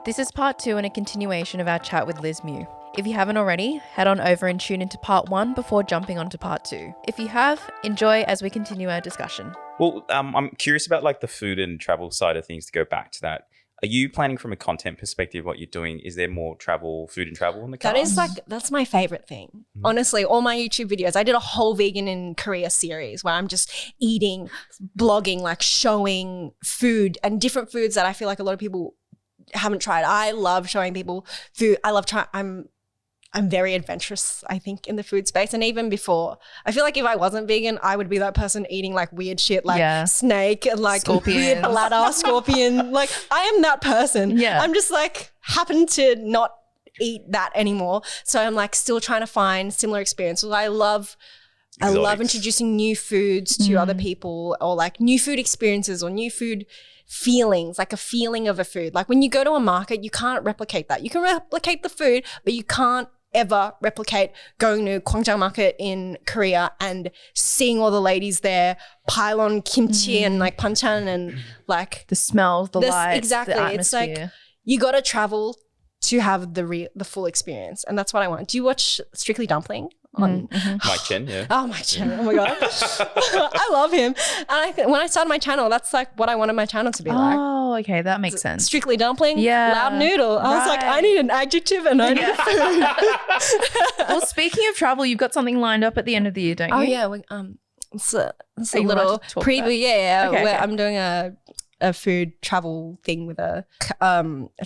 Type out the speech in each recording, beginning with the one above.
This is part 2 and a continuation of our chat with Liz Miu. If you haven't already, head on over and tune into part 1 before jumping on to part 2. If you have, enjoy as we continue our discussion. Well, I'm curious about like the food and travel side of things, to go back to that. Are you planning from a content perspective what you're doing? Is there more food and travel in the cards? That's my favorite thing. Honestly, all my YouTube videos, I did a whole vegan in Korea series where I'm just eating, blogging, like showing food and different foods that I feel like a lot of people haven't tried. I love showing people food. I love trying. I'm very adventurous, I think, in the food space. And even before, I feel like if I wasn't vegan, I would be that person eating like weird shit like snake and like weird bladder, scorpion. Like I am that person. Yeah. I'm just like happen to not eat that anymore. So I'm like still trying to find similar experiences. I love introducing new foods to other people, or like new food experiences or new food feelings, like a feeling of a food. Like when you go to a market, you can't replicate that. You can replicate the food, but you can't ever replicate going to Gwangjang market in Korea and seeing all the ladies there pile on kimchi and like banchan and like the smells, the lights, exactly. the atmosphere. It's like you got to travel to have the full experience, and that's what I want. Do you watch Strictly Dumpling? Mike Chen, yeah. Oh, Mike Chen. Oh my God. I love him. And when I started my channel, that's like what I wanted my channel to be like. Oh, okay. That makes sense. Strictly Dumpling, Yeah. loud noodle. I was like, I need an adjective and I need a food. Well, speaking of travel, you've got something lined up at the end of the year, don't you? Oh yeah, it's a you allowed little to talk preview. about? Yeah, Okay, where okay. I'm doing a food travel thing with a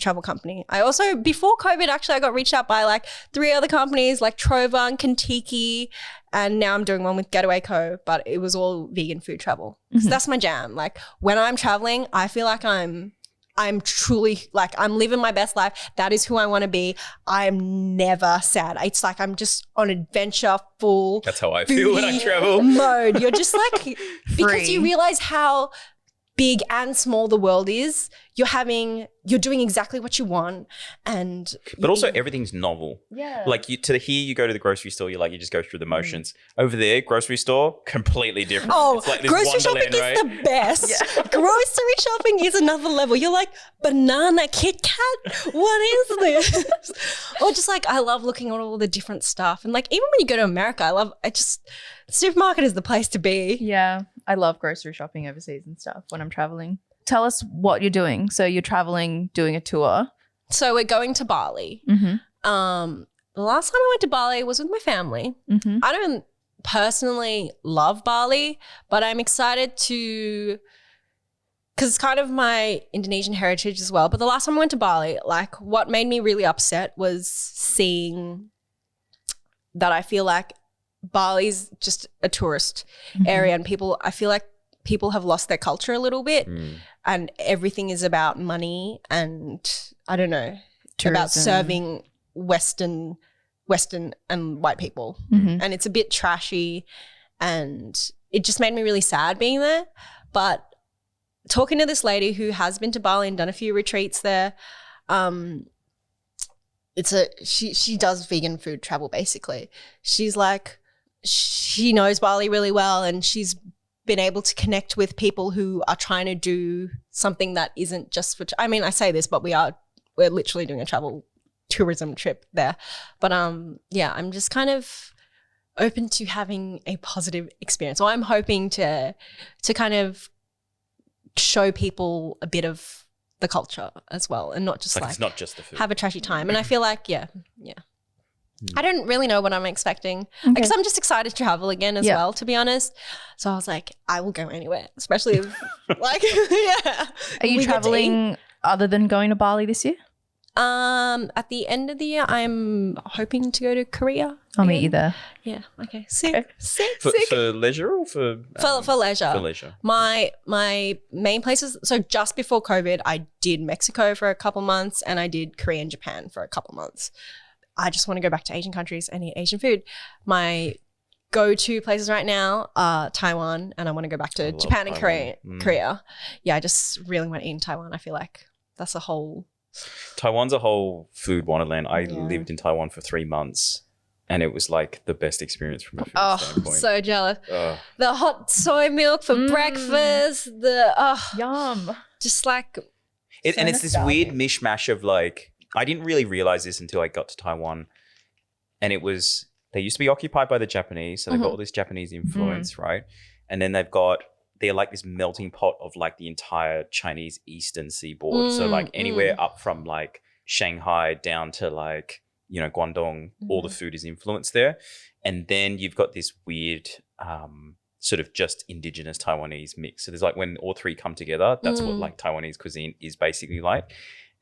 travel company. I also, before COVID, actually, I got reached out by like 3 other companies like Trova and Kentucky, and now I'm doing one with Getaway Co. But it was all vegan food travel. So that's my jam. Like when I'm traveling, I feel like I'm truly like I'm living my best life. That is who I want to be. I'm never sad. It's like I'm just on adventure full. That's how I feel when I travel. Mode. You're just like, because you Free. realize how big and small the world is. You're doing exactly what you want, and But also everything's novel. Yeah. Like here you go to the grocery store, you just go through the motions. Over there, grocery store, completely different. oh, It's like this grocery shopping wonderland, is right? the best. Grocery shopping is another level. You're like, banana Kit Kat? What is this? Or just like, I love looking at all the different stuff. And like, even when you go to America, the supermarket is the place to be. Yeah. I love grocery shopping overseas and stuff when I'm traveling. Tell us what you're doing. So you're traveling, doing a tour. So we're going to Bali. Mm-hmm. The last time I went to Bali was with my family. Mm-hmm. I don't personally love Bali, but I'm excited to, because it's kind of my Indonesian heritage as well. But the last time I went to Bali, like what made me really upset was seeing that I feel like Bali's just a tourist area, and I feel like people have lost their culture a little bit, and everything is about money and I don't know, about Tourism. serving Western and white people. And it's a bit trashy, and it just made me really sad being there. But talking to this lady who has been to Bali and done a few retreats there, she does vegan food travel basically. She's like, she knows Bali really well, and she's been able to connect with people who are trying to do something that isn't just for, I mean, I say this, but we're literally doing a travel tourism trip there. But yeah, I'm just kind of open to having a positive experience. So I'm hoping to kind of show people a bit of the culture as well, and not just Like like it's not just the food. have a trashy time. And I feel like, yeah. I don't really know what I'm expecting, because I'm just excited to travel again as well, to be honest. So I was like, I will go anywhere, especially if like, yeah. Are you we get to eat. traveling other than going to Bali this year? At the end of the year, I'm hoping to go to Korea. I'll meet again. you there. Yeah. Okay. Sick. For leisure or for leisure. For leisure. My main places. So just before COVID, I did Mexico for a couple months, and I did Korea and Japan for a couple months. I just want to go back to Asian countries and eat Asian food. My go-to places right now are Taiwan, and I want to go back to Japan and Korea. Yeah, I just really want to eat in Taiwan. I feel like that's a whole... Taiwan's a whole food wonderland. I lived in Taiwan for 3 months, and it was like the best experience from a food standpoint. So jealous. The hot soy milk for breakfast, Yum. just like And it's this weird mishmash of like, I didn't really realize this until I got to Taiwan. And it was, they used to be occupied by the Japanese. So they've got all this Japanese influence, right? And then they're like this melting pot of like the entire Chinese eastern seaboard. So like anywhere up from like Shanghai down to like, you know, Guangdong, all the food is influenced there. And then you've got this weird sort of just indigenous Taiwanese mix. So there's like when all three come together, that's what like Taiwanese cuisine is basically like.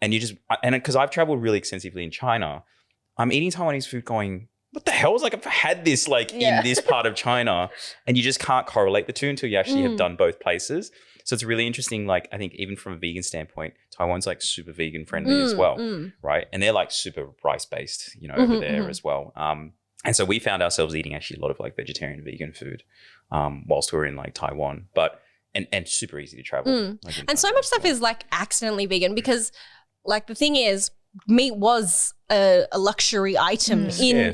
And because I've traveled really extensively in China, I'm eating Taiwanese food going, what the hell? It's like I've had this like in this part of China, and you just can't correlate the two until you actually have done both places. So it's really interesting. Like I think even from a vegan standpoint, Taiwan's like super vegan friendly as well, right? And they're like super rice based, you know, over there as well. And so we found ourselves eating actually a lot of like vegetarian, vegan food whilst we were in like Taiwan, and super easy to travel. Like and so much stuff is like accidentally vegan because like the thing is, meat was a luxury item in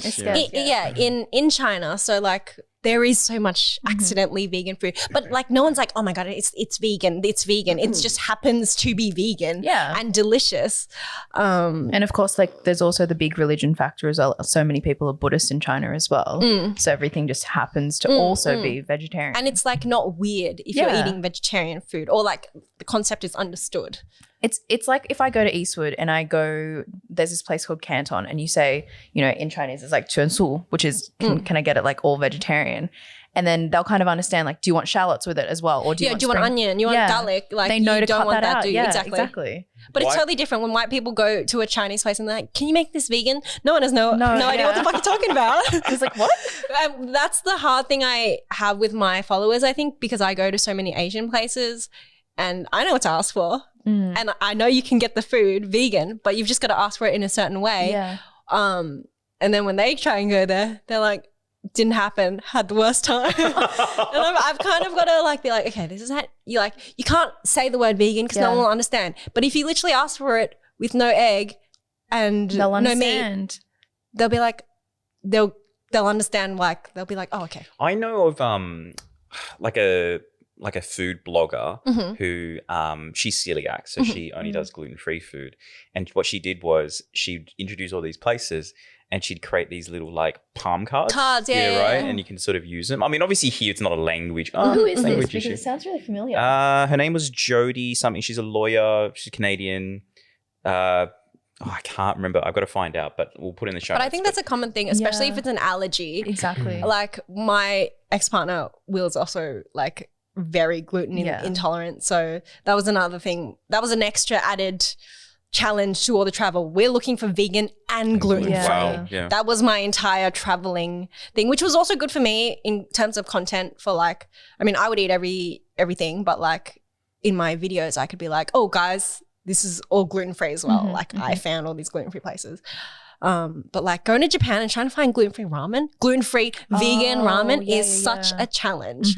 China. So like there is so much accidentally vegan food, but like no one's like, oh my God, it's vegan. It's vegan. It just happens to be vegan and delicious. And of course, like there's also the big religion factor as well. So many people are Buddhist in China as well. So everything just happens to also be vegetarian. And it's like not weird if you're eating vegetarian food, or like the concept is understood. It's like if I go to Eastwood and there's this place called Canton, and you say, you know, in Chinese it's like 全素, which is can I get it like all vegetarian? And then they'll kind of understand like, do you want shallots with it as well, or do you want onion? You want garlic? Like they know you to don't cut want that out. do you? Exactly. But it's totally different when white people go to a Chinese place and they're like, can you make this vegan? No one has no idea what the fuck you're talking about. It's like, what? That's the hard thing I have with my followers, I think, because I go to so many Asian places and I know what to ask for. And I know you can get the food vegan, but you've just got to ask for it in a certain way. Yeah. And then when they try and go there, they're like, didn't happen, had the worst time. And I've kind of got to like be like, okay, this is how you can't say the word vegan because no one will understand. But if you literally ask for it with no egg and no meat, they'll be like, they'll understand. Like they'll be like, oh, okay. I know of like a food blogger who she's celiac, so she only does gluten-free food. And what she did was she'd introduce all these places and she'd create these little like palm cards. Right? And you can sort of use them. I mean, obviously here it's not a language. Who is this? Because it sounds really familiar. Her name was Jodie something. She's a lawyer. She's Canadian. I can't remember. I've got to find out, but we'll put in the show notes. But I think that's a common thing, especially if it's an allergy. Exactly. Like my ex-partner Will's also like very gluten intolerant. So that was another thing. That was an extra added challenge to all the travel. We're looking for vegan and gluten free. Wow. Yeah. That was my entire traveling thing, which was also good for me in terms of content for like, I mean, I would eat everything, but like in my videos, I could be like, oh guys, this is all gluten free as well. I found all these gluten free places. But like going to Japan and trying to find gluten-free ramen, gluten-free vegan ramen is such a challenge.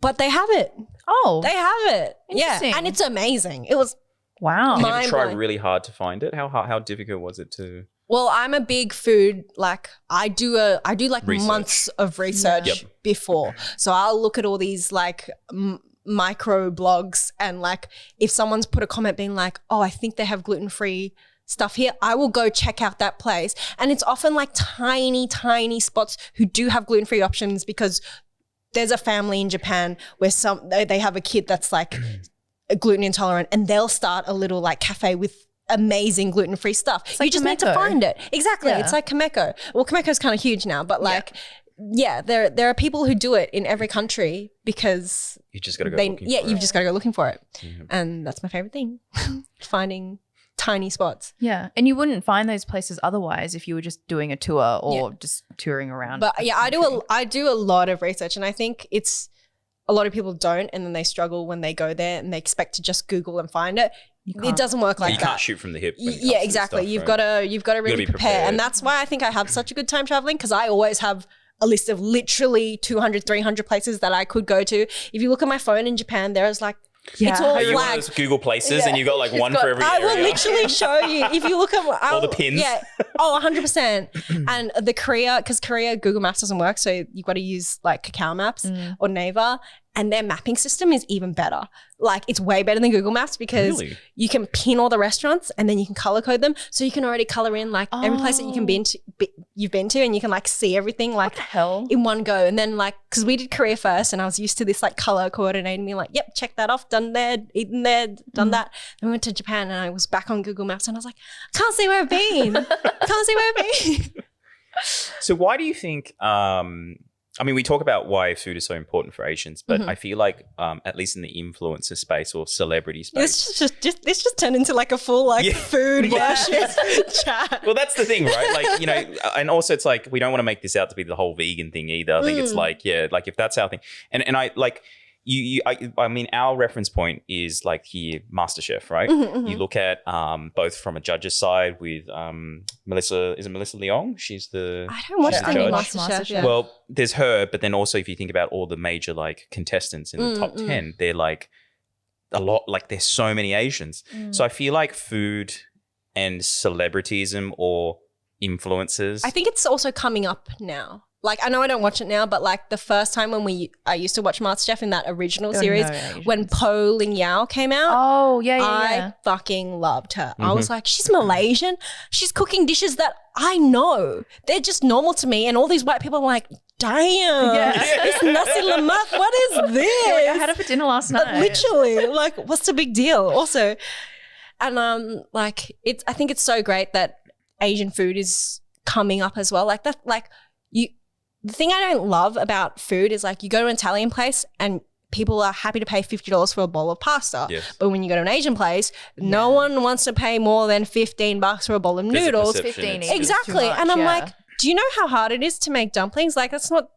But they have it. Oh. They have it. Yeah. And it's amazing. It was wow. Did you try really hard to find it? How difficult was it to? Well, I'm a big food, like I do like research. Months of research before. So I'll look at all these like micro blogs, and like if someone's put a comment being like, oh, I think they have gluten-free stuff here, I will go check out that place. And it's often like tiny, tiny spots who do have gluten-free options, because there's a family in Japan where they have a kid that's like gluten intolerant, and they'll start a little like cafe with amazing gluten-free stuff. It's you just need to find it. Exactly. It's like Kameko. Well, Kameko's kind of huge now, but like, there are people who do it in every country because you just got to go looking for it. You've just got to go looking for it. And that's my favorite thing, finding tiny spots. Yeah. And you wouldn't find those places otherwise if you were just doing a tour or just touring around. But yeah, I do a lot of research, and I think it's a lot of people don't, and then they struggle when they go there and they expect to just Google and find it. It doesn't work like that. You can't shoot from the hip. Yeah, exactly. You've got to really prepare. And that's why I think I have such a good time traveling, because I always have a list of literally 200, 300 places that I could go to. If you look at my phone in Japan, there's like It's all Are you one of flagged. those Google places and you got like one for every I area? will literally show you. If you look at All the pins? Yeah. 100%. And the because Korea, Google Maps doesn't work. So you've got to use like Kakao Maps or Naver. And their mapping system is even better. Like it's way better than Google Maps because Really? you can pin all the restaurants and then you can color code them. So you can already color in like every place that you've been to and you can like see everything like hell? in one go. And then like, because we did Korea first and I was used to this like color coordinating, being like, yep, check that off, done there, eaten there, done that. Then we went to Japan and I was back on Google Maps and I was like, can't see where I've been. Can't see where I've been. So why do you think I mean, we talk about why food is so important for Asians, but I feel like, at least in the influencer space or celebrity space, This just turned into like a full like food worship chat. well, that's the thing, right? Like, you know, and also it's like we don't want to make this out to be the whole vegan thing either. I think it's like, like if that's our thing, and I like. I mean, our reference point is like here, MasterChef, right? You look at both from a judge's side with Melissa. Is it Melissa Leong? She's the. I don't watch the any judge. MasterChef. Yeah. Well, there's her, but then also if you think about all the major like contestants in the top 10, they're like a lot. Like there's so many Asians, so I feel like food and celebrityism or influencers. I think it's also coming up now. Like, I know I don't watch it now, but like the first time when I used to watch MasterChef in that original series, when Po Ling Yao came out. Oh, yeah. I fucking loved her. I was like, she's Malaysian. She's cooking dishes that I know. They're just normal to me. And all these white people are like, damn, it's nasi lemak. What is this? You're like, I had it for dinner last night. Literally, like, what's the big deal? Also, and like, I think it's so great that Asian food is coming up as well. Like that, like the thing I don't love about food is like you go to an Italian place and people are happy to pay $50 for a bowl of pasta. Yes. But when you go to an Asian place, no one wants to pay more than $15 for a bowl of noodles. 15 Exactly. And I'm like, do you know how hard it is to make dumplings? Like that's not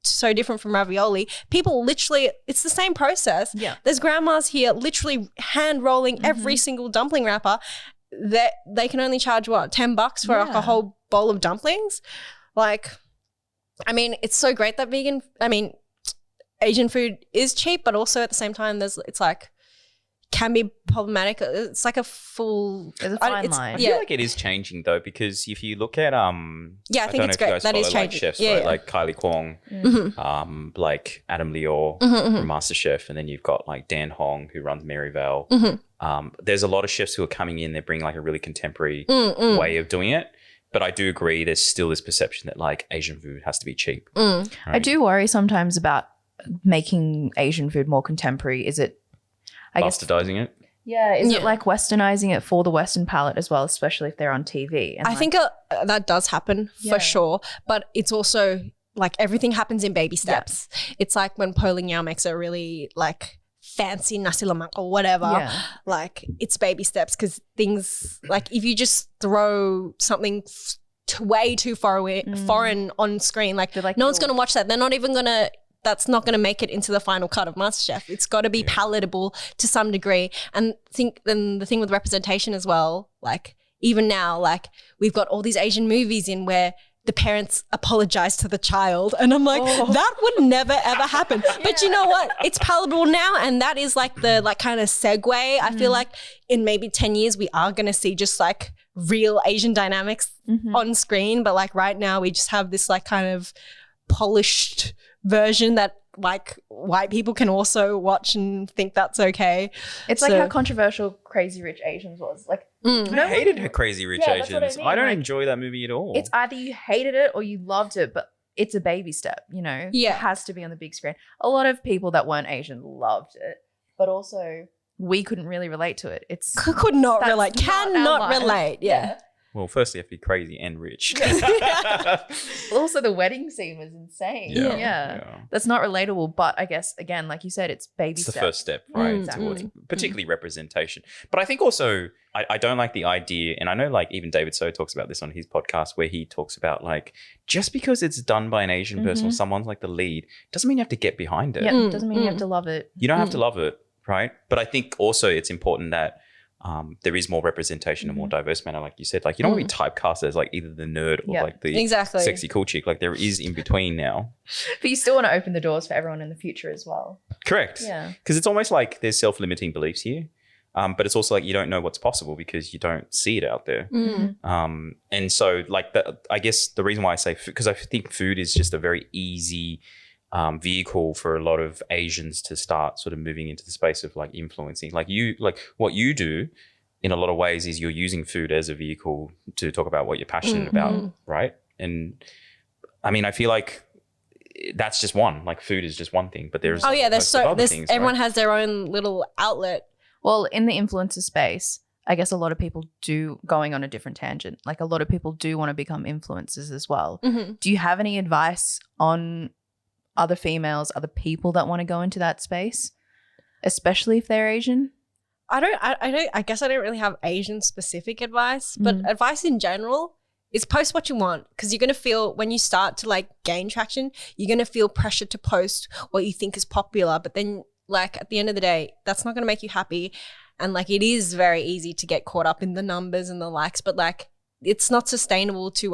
so different from ravioli. People literally, it's the same process. Yeah. There's grandmas here literally hand rolling every single dumpling wrapper. That they can only charge what, $10 for like a whole bowl of dumplings? Like, I mean, it's so great that Asian food is cheap, but also at the same time, it's like can be problematic. It's like there's a fine line. I feel like it is changing though, because if you look at I think it's great. That is changing. Like chefs, right? Like Kylie Kwong, like Adam Lior from MasterChef, and then you've got like Dan Hong who runs Maryvale. There's a lot of chefs who are coming in. They're bringing like a really contemporary way of doing it. But I do agree there's still this perception that like Asian food has to be cheap. Right? I do worry sometimes about making Asian food more contemporary. Is it bastardizing it? Yeah. Is it like westernizing it for the Western palate as well, especially if they're on TV? And I think that does happen for sure. But it's also like everything happens in baby steps. It's like when Po Ling Yao makes a really like fancy nasi lemak or whatever, like it's baby steps, because things like if you just throw something way too far away, foreign on screen, like no one's going to watch that. They're not even going to, that's not going to make it into the final cut of MasterChef. It's got to be palatable to some degree. And then the thing with representation as well, like even now, like we've got all these Asian movies in where the parents apologize to the child. And I'm like, that would never, ever happen. But you know what? It's palatable now. And that is like the like kind of segue. I feel like in maybe 10 years, we are going to see just like real Asian dynamics on screen. But like right now, we just have this like kind of polished version that like white people can also watch and think that's okay. It's like how controversial Crazy Rich Asians was. Like I hated her Crazy Rich Asians. That's what I mean. I don't like, enjoy that movie at all. It's either you hated it or you loved it, but it's a baby step, you know? Yeah. It has to be on the big screen. A lot of people that weren't Asian loved it, but also we couldn't really relate to it. It's could not that's relate. not our Cannot life. relate. Yeah. Well, firstly, you have to be crazy and rich. Also, the wedding scene was insane. Yeah. That's not relatable, but I guess, again, like you said, it's baby It's the steps. first step, right, towards particularly representation. But I think also, I don't like the idea, and I know like even David So talks about this on his podcast, where he talks about like, just because it's done by an Asian person or someone's like the lead, doesn't mean you have to get behind it. Yeah, doesn't mean you have to love it. You don't have to love it, right? But I think also it's important that there is more representation and more diverse manner, like you said. Like, you don't want to be typecast as like either the nerd or like the sexy cool chick. Like, there is in between now. But you still want to open the doors for everyone in the future as well. Correct. Yeah. Because it's almost like there's self-limiting beliefs here. But it's also like you don't know what's possible because you don't see it out there. And so like I guess the reason why I say because I think food is just a very easy vehicle for a lot of Asians to start sort of moving into the space of like influencing. Like what you do in a lot of ways is you're using food as a vehicle to talk about what you're passionate about, right? And I mean, I feel like that's just one. Like, food is just one thing, but there's things, everyone right? has their own little outlet. Well, in the influencer space, I guess a lot of people do, going on a different tangent, like a lot of people do want to become influencers as well. Do you have any advice on other females, other people that want to go into that space, especially if they're Asian? I guess I don't really have Asian specific advice, but advice in general is post what you want, because you're going to feel, when you start to like gain traction, you're going to feel pressure to post what you think is popular. But then like at the end of the day, that's not going to make you happy. And like, it is very easy to get caught up in the numbers and the likes, but like, it's not sustainable to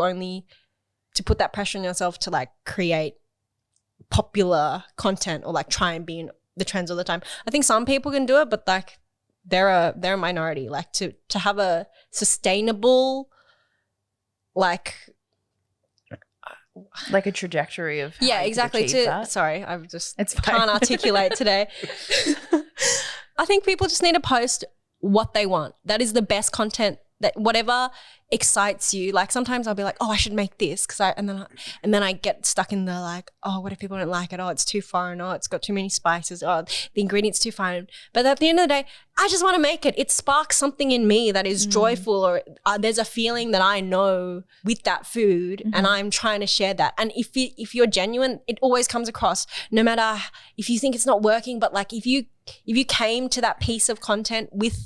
put that pressure on yourself to like create popular content or like try and be in the trends all the time. I think some people can do it, but like they're a minority. Like to have a sustainable like a trajectory of exactly. Sorry, I just can't articulate today. I think people just need to post what they want. That is the best content, that whatever excites you. Like sometimes I'll be like, oh, I should make this and then I get stuck in the like, oh, what if people don't like it? Oh, it's too foreign. Oh, it's got too many spices. Oh, the ingredients too fine. But at the end of the day, I just want to make it. It sparks something in me that is joyful, or there's a feeling that I know with that food, and I'm trying to share that. And if you're genuine, it always comes across, no matter if you think it's not working, but like if you came to that piece of content with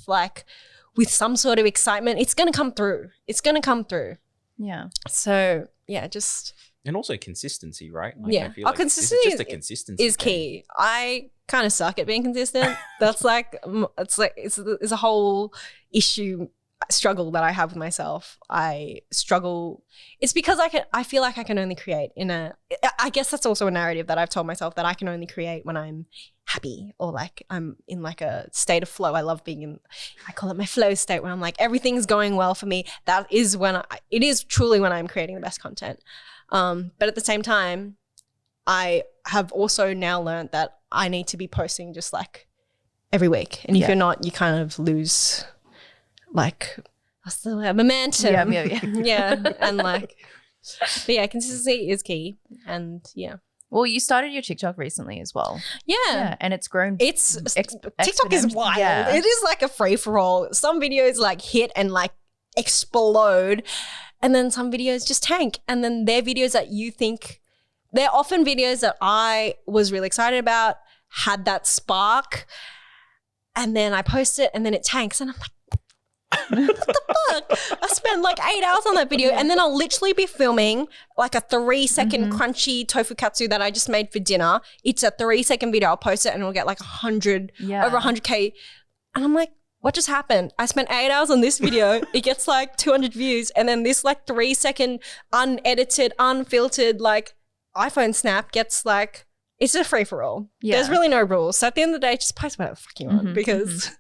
some sort of excitement, it's going to come through. It's going to come through. Yeah. So, yeah, just... And also consistency, right? Like, yeah. I feel like consistency just a consistency is key. I kind of suck at being consistent. That's like, it's a whole struggle that I have with myself. I struggle. It's because I feel like I can only create I guess that's also a narrative that I've told myself, that I can only create when I'm happy, or like I'm in like a state of flow. I love being I call it my flow state, when I'm like, everything's going well for me. That is when it is truly when I'm creating the best content. But at the same time, I have also now learned that I need to be posting just like every week. And if you're not, you kind of lose like, what's the word? Momentum. Yeah. And like, but yeah, consistency is key. And yeah. Well, you started your TikTok recently as well. Yeah. And it's grown. TikTok is wild. Yeah. It is like a free for all. Some videos like hit and like explode, and then some videos just tank. And then they're videos that you think, they're often videos that I was really excited about, had that spark, and then I post it and then it tanks, and I'm like, what the fuck? I spent like 8 hours on that video, and then I'll literally be filming like a 3-second crunchy tofu katsu that I just made for dinner. It's a 3-second video. I'll post it and it'll get like over 100K. And I'm like, what just happened? I spent 8 hours on this video. It gets like 200 views. And then this like 3-second unedited, unfiltered like iPhone snap gets like, it's a free for all. Yeah. There's really no rules. So at the end of the day, just post whatever the fuck you want, because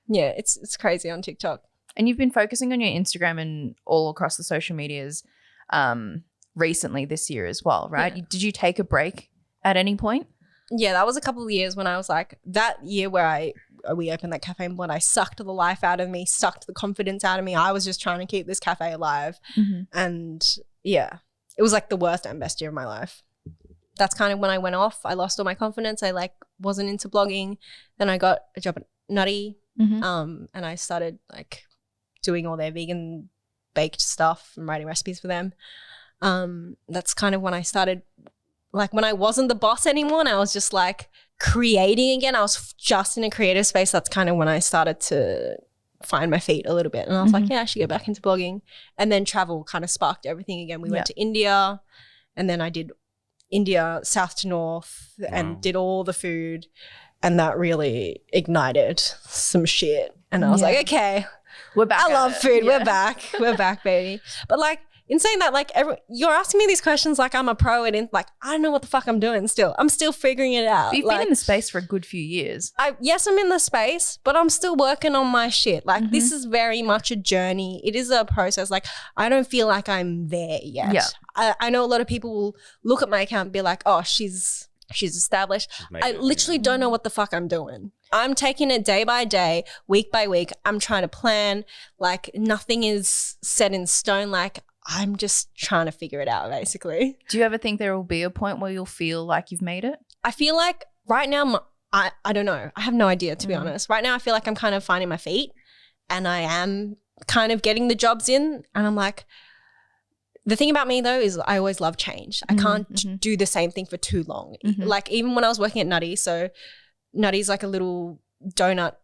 yeah, it's crazy on TikTok. And you've been focusing on your Instagram and all across the social medias recently this year as well, right? Yeah. Did you take a break at any point? Yeah, that was a couple of years when I was like, that year where we opened that cafe in Blood, I sucked the life out of me, sucked the confidence out of me. I was just trying to keep this cafe alive. And yeah, it was like the worst and best year of my life. That's kind of when I went off. I lost all my confidence. I like wasn't into blogging. Then I got a job at Nutty. And I started like doing all their vegan baked stuff and writing recipes for them. That's kind of when I started, like when I wasn't the boss anymore and I was just like creating again. I was just in a creative space. That's kind of when I started to find my feet a little bit. And I was like, yeah, I should get back into blogging. And then travel kind of sparked everything again. We went to India, and then I did India south to north and did all the food. And that really ignited some shit. And I was Yeah. like, okay, We're back. I at love it. food. Yeah. We're back. We're back, baby. But like, in saying that, like, you're asking me these questions like I'm a pro, and like, I don't know what the fuck I'm doing still. I'm still figuring it out. But you've like, been in the space for a good few years. yes, I'm in the space, but I'm still working on my shit. Like, Mm-hmm. this is very much a journey. It is a process. Like, I don't feel like I'm there yet. Yeah. I know a lot of people will look at my account and be like, oh, she's established. made I it, literally don't know what the fuck I'm doing. I'm taking it day by day, week by week. I'm trying to plan. Like, nothing is set in stone. Like, I'm just trying to figure it out, basically. Do you ever think there will be a point where you'll feel like you've made it? I feel like right now, I don't know. I have no idea, to be honest. Right now, I feel like I'm kind of finding my feet, and I am kind of getting the jobs in. And I'm like, the thing about me, though, is I always love change. I can't do the same thing for too long. Like, even when I was working at Nutty, so Nutty's like a little donut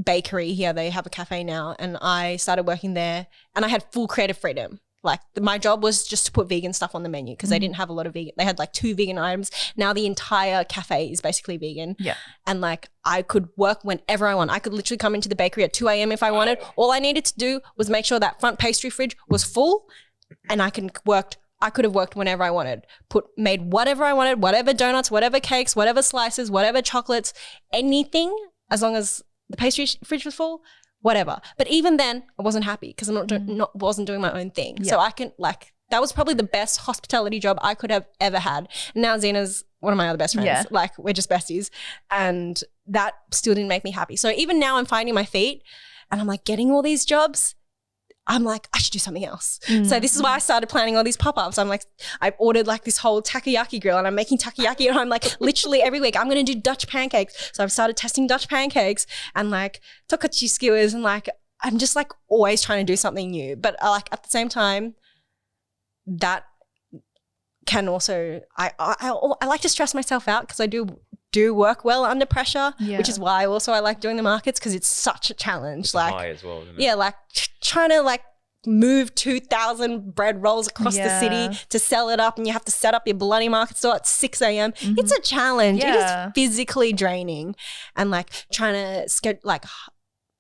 bakery here. They have a cafe now. And I started working there, and I had full creative freedom. Like, my job was just to put vegan stuff on the menu because they didn't have a lot of vegan. They had like 2 vegan items. Now the entire cafe is basically vegan. Yeah. And like, I could work whenever I want. I could literally come into the bakery at 2 a.m. if I wanted. All I needed to do was make sure that front pastry fridge was full, and I could have worked whenever I wanted. Made whatever I wanted, whatever donuts, whatever cakes, whatever slices, whatever chocolates, anything, as long as the pastry fridge was full. Whatever. But even then, I wasn't happy because I'm wasn't doing my own thing. Yeah. So I can, like, that was probably the best hospitality job I could have ever had. And now Zena's one of my other best friends. Yeah. Like, we're just besties. And that still didn't make me happy. So even now I'm finding my feet, and I'm like getting all these jobs. I'm like, I should do something else. So this is why I started planning all these pop-ups. I'm like, I've ordered like this whole takoyaki grill, and I'm making takoyaki at home like literally every week. I'm going to do Dutch pancakes. So I've started testing Dutch pancakes and like tokachi skewers, and like, I'm just like always trying to do something new. But like at the same time, that can also, I like to stress myself out because I do work well under pressure, which is why also I like doing the markets because it's such a challenge. It's like high as well, isn't it? Yeah, like trying to like move 2,000 bread rolls across the city to sell it up, and you have to set up your bloody market store at 6 a.m. It's a challenge. It is physically draining, and like trying to schedule, like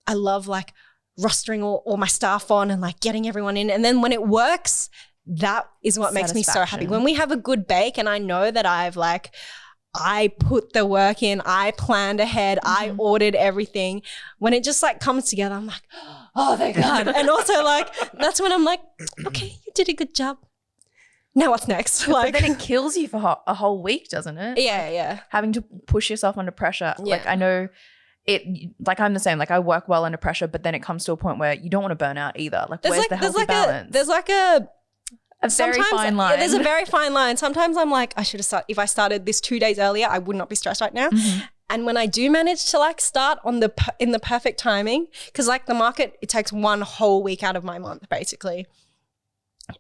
I love like rostering all my staff on and like getting everyone in, and then when it works, that is what makes me so happy. When we have a good bake and I know that I put the work in, I planned ahead, I ordered everything. When it just like comes together, I'm like, oh, thank God. And also like, that's when I'm like, okay, you did a good job. Now what's next? Like, but then it kills you for a whole week, doesn't it? Yeah. Having to push yourself under pressure. Yeah. Like, I know it, like I'm the same. Like, I work well under pressure, but then it comes to a point where you don't want to burn out either. Like, where's the healthy balance? There's like a very fine line. Yeah, there's a very fine line. Sometimes I'm like, I should have started. If I started this 2 days earlier, I would not be stressed right now. And when I do manage to like start in the perfect timing, because like the market, it takes 1 whole week out of my month basically.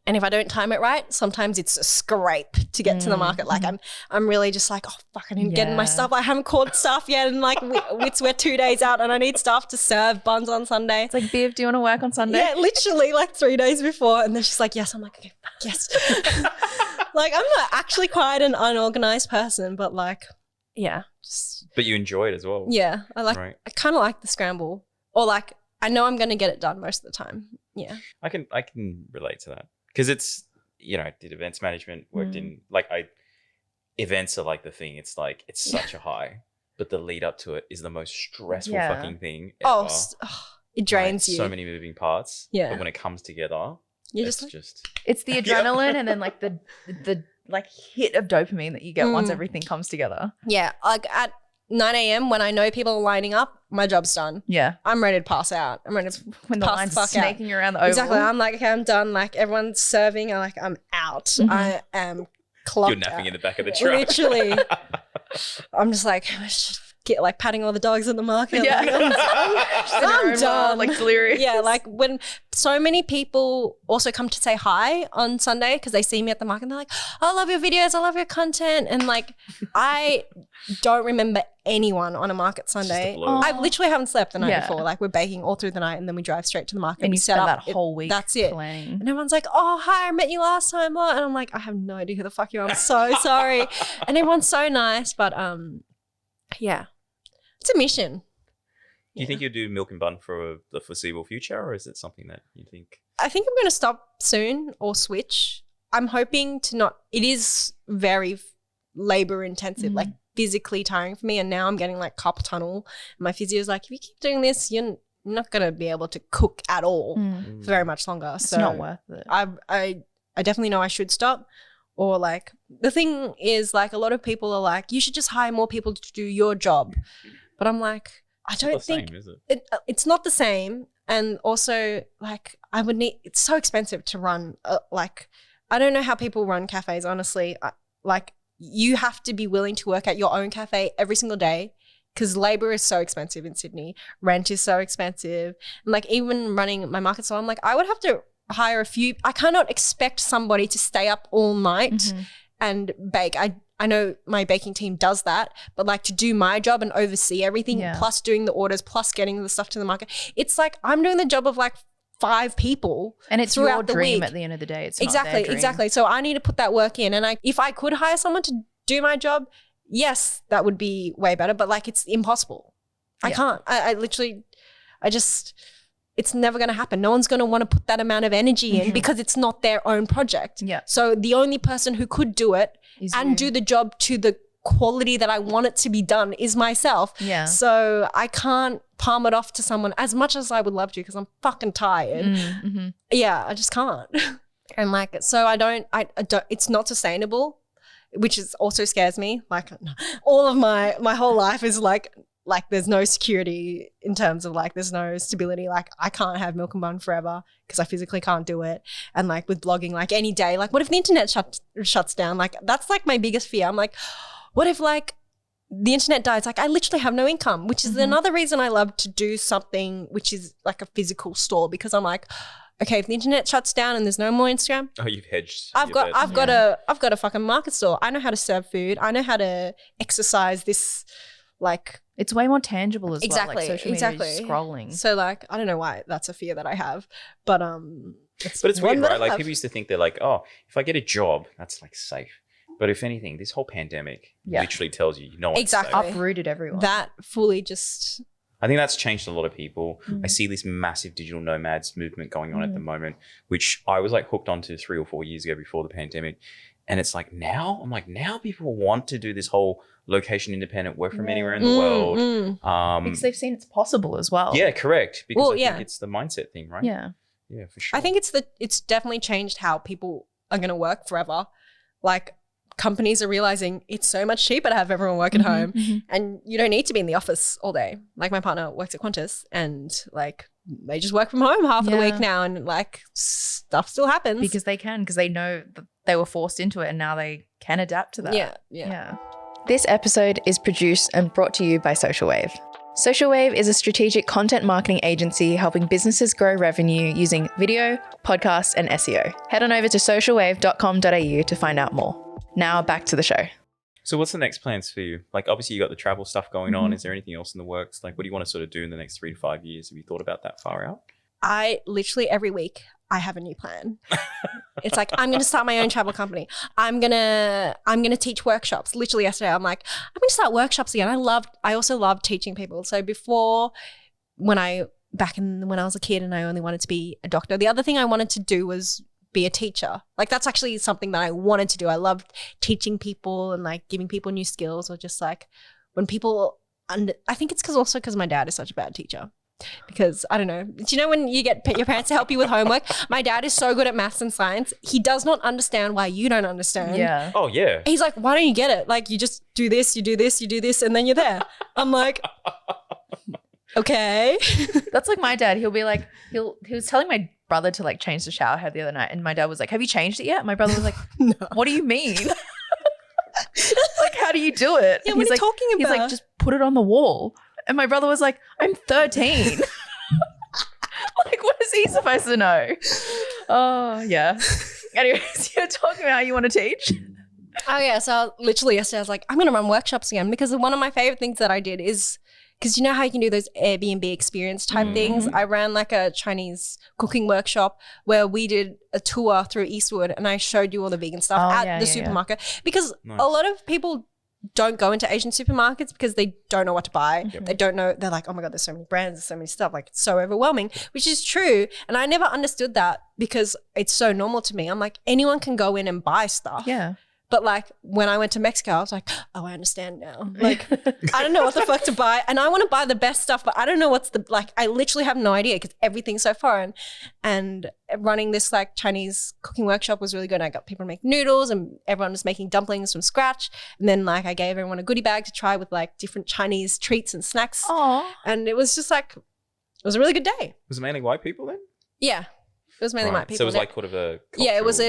And if I don't time it right, sometimes it's a scrape to get to the market. Like I'm really just like, oh fuck, I need to get in my stuff. I haven't called staff yet, and like we're 2 days out, and I need staff to serve buns on Sunday. It's like, Viv, do you want to work on Sunday? Yeah, literally like 3 days before, and they're just like, yes. I'm like, okay, fuck, yes. Like, I'm not actually quite an unorganized person, but like, yeah, just But you enjoy it as well. yeah. I kind of like the scramble, or like I know I'm going to get it done most of the time. Yeah, I can relate to that because it's, you know, I did events management, worked in events are like the thing. It's like, it's such a high, but the lead up to it is the most stressful fucking thing ever. It drains you. So many moving parts. Yeah. But when it comes together, You're it's just like, just It's the adrenaline and then like the like hit of dopamine that you get once everything comes together. yeah, like at 9 a.m. when I know people are lining up, my job's done. Yeah. I'm ready to pass out. I'm ready to When the pass line's the fuck snaking out. around the oval. Exactly. I'm like, okay, I'm done. Like, everyone's serving. I'm out. I am clocked you're napping out. in the back of the truck. Literally. I'm just like, I should get like patting all the dogs in the market. Yeah. Like, I'm done. Like delirious. Yeah, like when so many people also come to say hi on Sunday because they see me at the market and they're like, I love your videos, I love your content. And like, I don't remember anyone on a market Sunday. I literally haven't slept the night before. Like, we're baking all through the night and then we drive straight to the market. And we you set spend up that whole week That's it. planning. And everyone's like, oh, hi, I met you last time. Blah. And I'm like, I have no idea who the fuck you are. I'm so sorry. And everyone's so nice. But yeah, it's a mission. Do you think you'll do milk and bun for the foreseeable future, or is it something that you think? I think I'm going to stop soon or switch. I'm hoping to not. It is very labor intensive, like physically tiring for me. And now I'm getting like carpal tunnel. My physio's like, if you keep doing this, you're not going to be able to cook at all for very much longer. It's so not worth it. I definitely know I should stop. Or like the thing is like a lot of people are like, you should just hire more people to do your job. But I'm like, I don't think Same, is it? it's not the same. And also like I would need, it's so expensive to run. Like I don't know how people run cafes, honestly. Like you have to be willing to work at your own cafe every single day because labor is so expensive in Sydney. Rent is so expensive. And like even running my market store, I'm like, I would have to hire a few. I cannot expect somebody to stay up all night and bake. I know my baking team does that, but like to do my job and oversee everything, plus doing the orders, plus getting the stuff to the market, it's like I'm doing the job of like 5 people, and it's throughout your the dream week. at the end of the day. It's exactly, not their dream. exactly. So I need to put that work in, and if I could hire someone to do my job, yes, that would be way better. But like it's impossible. I can't. I literally, it's never going to happen. No one's going to want to put that amount of energy in because it's not their own project. Yeah. So the only person who could do it Is and you. do the job to the quality that I want it to be done is myself. Yeah. So I can't palm it off to someone as much as I would love to because I'm fucking tired. Yeah, I just can't. And like, so I don't, it's not sustainable, which is also scares me. Like all of my whole life is like there's no security in terms of like there's no stability. Like I can't have milk and bun forever because I physically can't do it. And like with blogging, like any day, like what if the internet shuts down? Like that's like my biggest fear. I'm like, what if like the internet dies? Like I literally have no income, which is another reason I love to do something which is like a physical store because I'm like, okay, if the internet shuts down and there's no more Instagram, Oh, you've hedged. I've got a fucking market store. I know how to serve food. I know how to exercise this like. It's way more tangible as well. Like social media, Exactly. just scrolling. So like, I don't know why that's a fear that I have, but But it's one weird, that I right? Like have. people used to think they're like, oh, if I get a job, that's like safe. But if anything, this whole pandemic literally tells you, no one's Exactly. safe. Uprooted everyone. That fully just I think that's changed a lot of people. I see this massive digital nomads movement going on at the moment, which I was like hooked onto 3 or 4 years ago before the pandemic. And it's like now, now people want to do this whole location independent work from anywhere in the world. because they've seen it's possible as well. Yeah, correct. Because Well, I yeah. think it's the mindset thing, right? Yeah. Yeah, for sure. I think it's definitely changed how people are going to work forever. Like companies are realizing it's so much cheaper to have everyone work at home and you don't need to be in the office all day. Like my partner works at Qantas and like they just work from home half of the week now and like stuff still happens. Because they can, because they know that they were forced into it and now they can adapt to that. Yeah. This episode is produced and brought to you by Social Wave. Social Wave is a strategic content marketing agency helping businesses grow revenue using video, podcasts, and SEO. Head on over to socialwave.com.au to find out more. Now back to the show. So what's the next plans for you? Like obviously you got the travel stuff going on. Is there anything else in the works? Like what do you want to sort of do in the next 3 to 5 years? Have you thought about that far out? I literally every week I have a new plan. It's like I'm going to start my own travel company. I'm going to teach workshops. Literally yesterday I'm like I'm going to start workshops again. I also love teaching people. So before when I was a kid and I only wanted to be a doctor, the other thing I wanted to do was be a teacher. Like that's actually something that I wanted to do. I loved teaching people and like giving people new skills or just like when people I think it's because my dad is such a bad teacher. Because I don't know. Do you know when you get your parents to help you with homework? My dad is so good at maths and science. He does not understand why you don't understand. Yeah. Oh yeah. He's like, why don't you get it? Like you just do this, you do this, you do this, and then you're there. I'm like, okay. That's like my dad. He'll be like, he was telling my brother to like change the shower head the other night. And my dad was like, have you changed it yet? My brother was like, No. what do you mean? Like, how do you do it? Yeah, And what he's are you like, talking He's like, about? just put it on the wall. And my brother was like, I'm 13. Like, what is he supposed to know? Oh, yeah. Anyways, you're talking about how you want to teach. Oh yeah, so literally yesterday I was like, I'm going to run workshops again because one of my favorite things that I did is because you know how you can do those Airbnb experience type things? I ran like a Chinese cooking workshop where we did a tour through Eastwood and I showed you all the vegan stuff at the supermarket because Nice. a lot of people don't go into Asian supermarkets because they don't know what to buy. They don't know. They're like, oh my God, there's so many brands, there's so many stuff. Like, it's so overwhelming, which is true. And I never understood that because it's so normal to me. I'm like, anyone can go in and buy stuff. Yeah. But like when I went to Mexico, I was like, oh, I understand now. Like, I don't know what the fuck to buy. And I want to buy the best stuff, but I don't know what's I literally have no idea because everything's so foreign. And running this like Chinese cooking workshop was really good. I got people to make noodles and everyone was making dumplings from scratch. And then like I gave everyone a goodie bag to try with like different Chinese treats and snacks. Aww. And it was just like, it was a really good day. Was it mainly white people then? Yeah. It was mainly white people. So it was like sort of a yeah, it was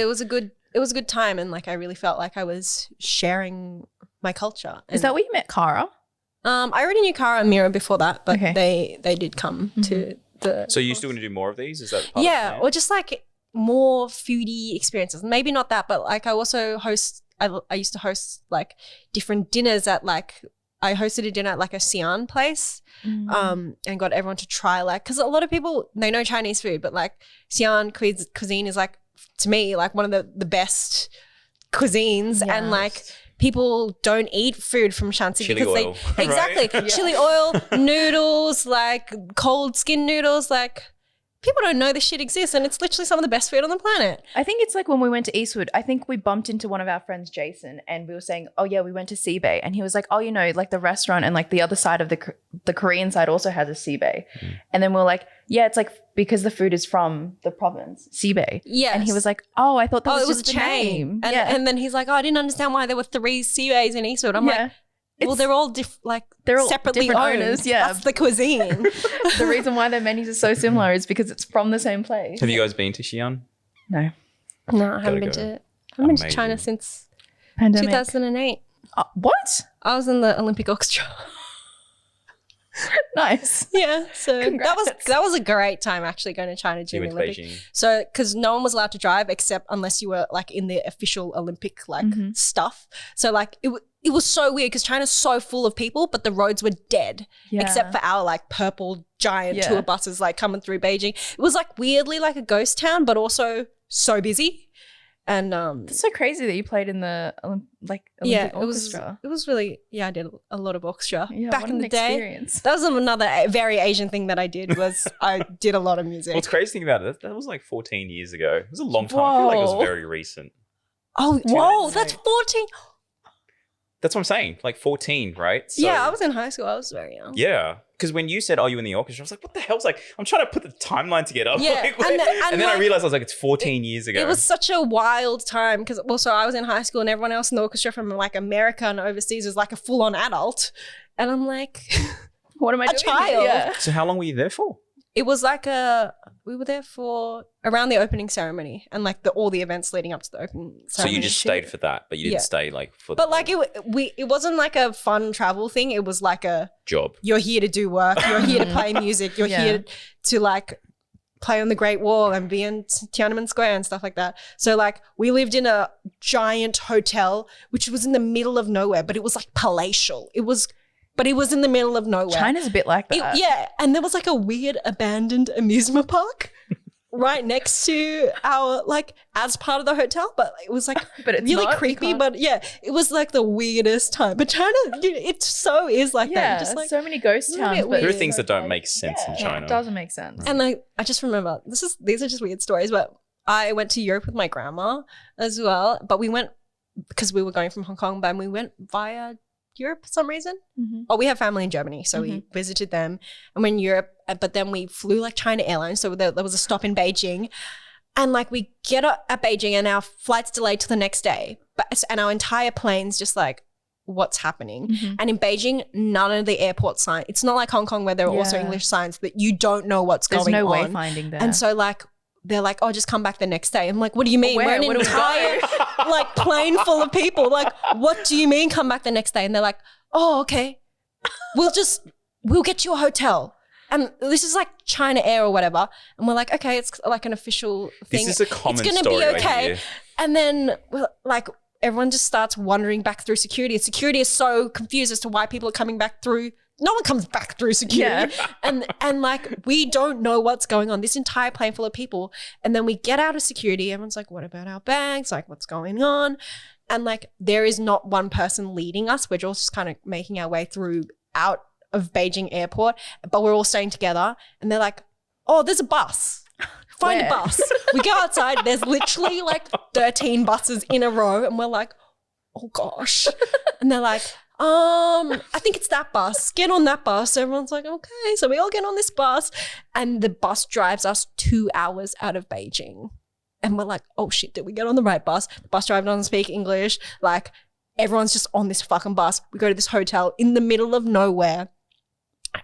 a good time, and like I really felt like I was sharing my culture. Is that where you met Cara? I already knew Cara and Mira before that, but Okay. they did come to the. So you still going to do more of these? Is that part of the Yeah, plan? or just like more foodie experiences. Maybe not that, but like I also host. I used to host like different dinners at like. I hosted a dinner at like a Xi'an place and got everyone to try like, because a lot of people, they know Chinese food, but like Xi'an cuisine is like, to me, like one of the best cuisines. Yes. And like people don't eat food from Shanxi Chili because oil, they, exactly, right? chili oil, noodles, like cold skin noodles, like people don't know this shit exists and it's literally some of the best food on the planet. I think it's like when we went to Eastwood, I think we bumped into one of our friends, Jason, and we were saying, oh yeah, we went to Seabay. And he was like, oh, you know, like the restaurant and like the other side of the Korean side also has a Seabay. And then we are like, yeah, it's like because the food is from the province, Seabay. Yes. And he was like, oh, I thought that was it was just a the chain. name. And, yeah. and then he's like, oh, I didn't understand why there were 3 Seabays in Eastwood. I'm like, well, they're all they're all separately different owned. owners, yeah. That's the cuisine. The reason why their menus are so similar is because it's from the same place. Have you guys been to Xi'an? No. No, I haven't been go. to. I haven't been to Amazing. China since Pandemic. 2008. What? I was in the Olympic Orchestra. Nice. Yeah, so Congrats. that was a great time actually going to China You during went the to Olympics. Beijing. So because no one was allowed to drive except unless you were like in the official Olympic like stuff. So like it was so weird because China's so full of people, but the roads were dead Yeah. except for our like purple giant Yeah. tour buses like coming through Beijing. It was like weirdly like a ghost town, but also so busy. And It's so crazy that you played in the Olympic orchestra. it was really I did a lot of orchestra Yeah, back what in an the day. experience. That was another very Asian thing that I did was I did a lot of music. What's crazy thing about it, that was like 14 years ago. It was a long time. I feel like it Whoa. was very recent. Oh, whoa, that's insane. 14. That's what I'm saying. Like 14, right? So, Yeah, I was in high school. I was very young. Yeah. Because when you said, oh, you in the orchestra, I was like, what the hell? I was like, I'm trying to put the timeline together. Yeah, Like, and and then I like, realized I was like, it's 14 years ago. It was such a wild time because also I was in high school and everyone else in the orchestra from like America and overseas was like a full-on adult. And I'm like, What am I A doing? child. Yeah. So how long were you there for? it was like we were there for around the opening ceremony and like all the events leading up to the opening So ceremony. you just stayed for that, but you didn't Yeah. stay like for But the like it wasn't like a fun travel thing. It was like job. you're here to do work. You're here to play music. You're Yeah. here to like play on the Great Wall and be in Tiananmen Square and stuff like that. So like we lived in a giant hotel, which was in the middle of nowhere, but it was like palatial. It was in the middle of nowhere. China's a bit like that. Yeah. And there was like a weird abandoned amusement park right next to our, like, as part of the hotel, but it was like But it's really not, you creepy. can't- But yeah, it was like the weirdest time. But China, it so is like Yeah, that. Just like, so many ghost little towns. bit But There are weird. things that don't make sense in yeah, China. it doesn't make sense. and like, I just remember, these are just weird stories, but I went to Europe with my grandma as well. But we went, because we were going from Hong Kong, but we went via Europe for some reason. Mhm. Oh, we have family in Germany, so we visited them and we're in Europe, but then we flew like China Airlines, so there was a stop in Beijing, and like we get up at Beijing and our flight's delayed till the next day, and our entire plane's just like, what's happening? And in Beijing, none of the airport signs. It's not like Hong Kong where there are also Yeah. English signs that you don't know what's There's going no on. wayfinding there. And so like they're like, oh, just come back the next day. I'm like, what do you mean? Where? We're an Where do we entire go? like plane full of people. Like, what do you mean come back the next day? And they're like, oh, okay. We'll get you a hotel. And this is like China Air or whatever. And we're like, okay, it's like an official thing. This is a common It's gonna story be I okay. hear. And then like everyone just starts wandering back through security. And security is so confused as to why people are coming back through. No one comes back through security. And like we don't know what's going on. This entire plane full of people. And then we get out of security. Everyone's like, what about our bags? Like, what's going on? And like there is not one person leading us. We're all just kind of making our way through out of Beijing airport, but we're all staying together. And they're like, oh, there's a bus. Find a bus. We go outside. There's literally like 13 buses in a row. And we're like, oh gosh. And they're like, I think it's that bus. Get on that bus. So everyone's like, okay. So we all get on this bus and the bus drives us 2 hours out of Beijing. And we're like, oh shit, did we get on the right bus? The bus driver doesn't speak English. Like everyone's just on this fucking bus. We go to this hotel in the middle of nowhere.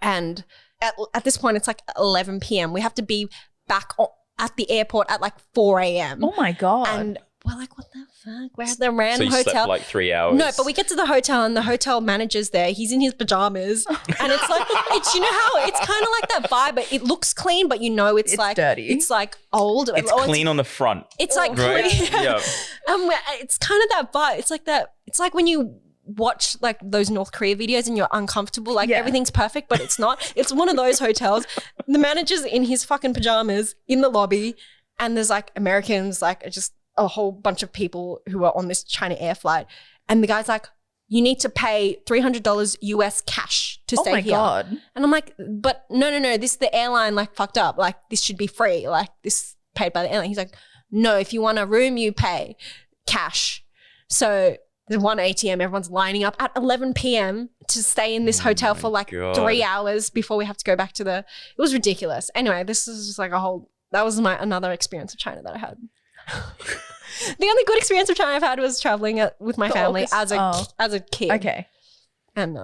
And at this point, it's like 11 p.m. We have to be back at the airport at like 4 a.m. Oh my God. And we're like, what the fuck? We're at the random so you hotel. slept for like 3 hours. No, but we get to the hotel and the hotel manager's there. He's in his pajamas. And it's like, you know how it's kind of like that vibe, but it looks clean, but you know it's like dirty. It's like old. It's clean on the front. It's like right? clean. Yeah. It's kind of that vibe. It's like that. It's like when you watch like those North Korea videos and you're uncomfortable, like everything's perfect, but it's not. It's one of those hotels. The manager's in his fucking pajamas in the lobby, and there's like Americans, like just a whole bunch of people who are on this China Air flight, and the guy's like, you need to pay $300 US cash to stay here. Oh my God. And I'm like, but no, this the airline like fucked up. Like this should be free. Like this paid by the airline. He's like, no, if you want a room, you pay cash. So there's one ATM, everyone's lining up at 11 p.m. to stay in this hotel for like 3 hours before we have to go back to it was ridiculous. Anyway, this is just like that was another experience of China that I had. The only good experience of China I've had was traveling with my family as a kid. Okay. And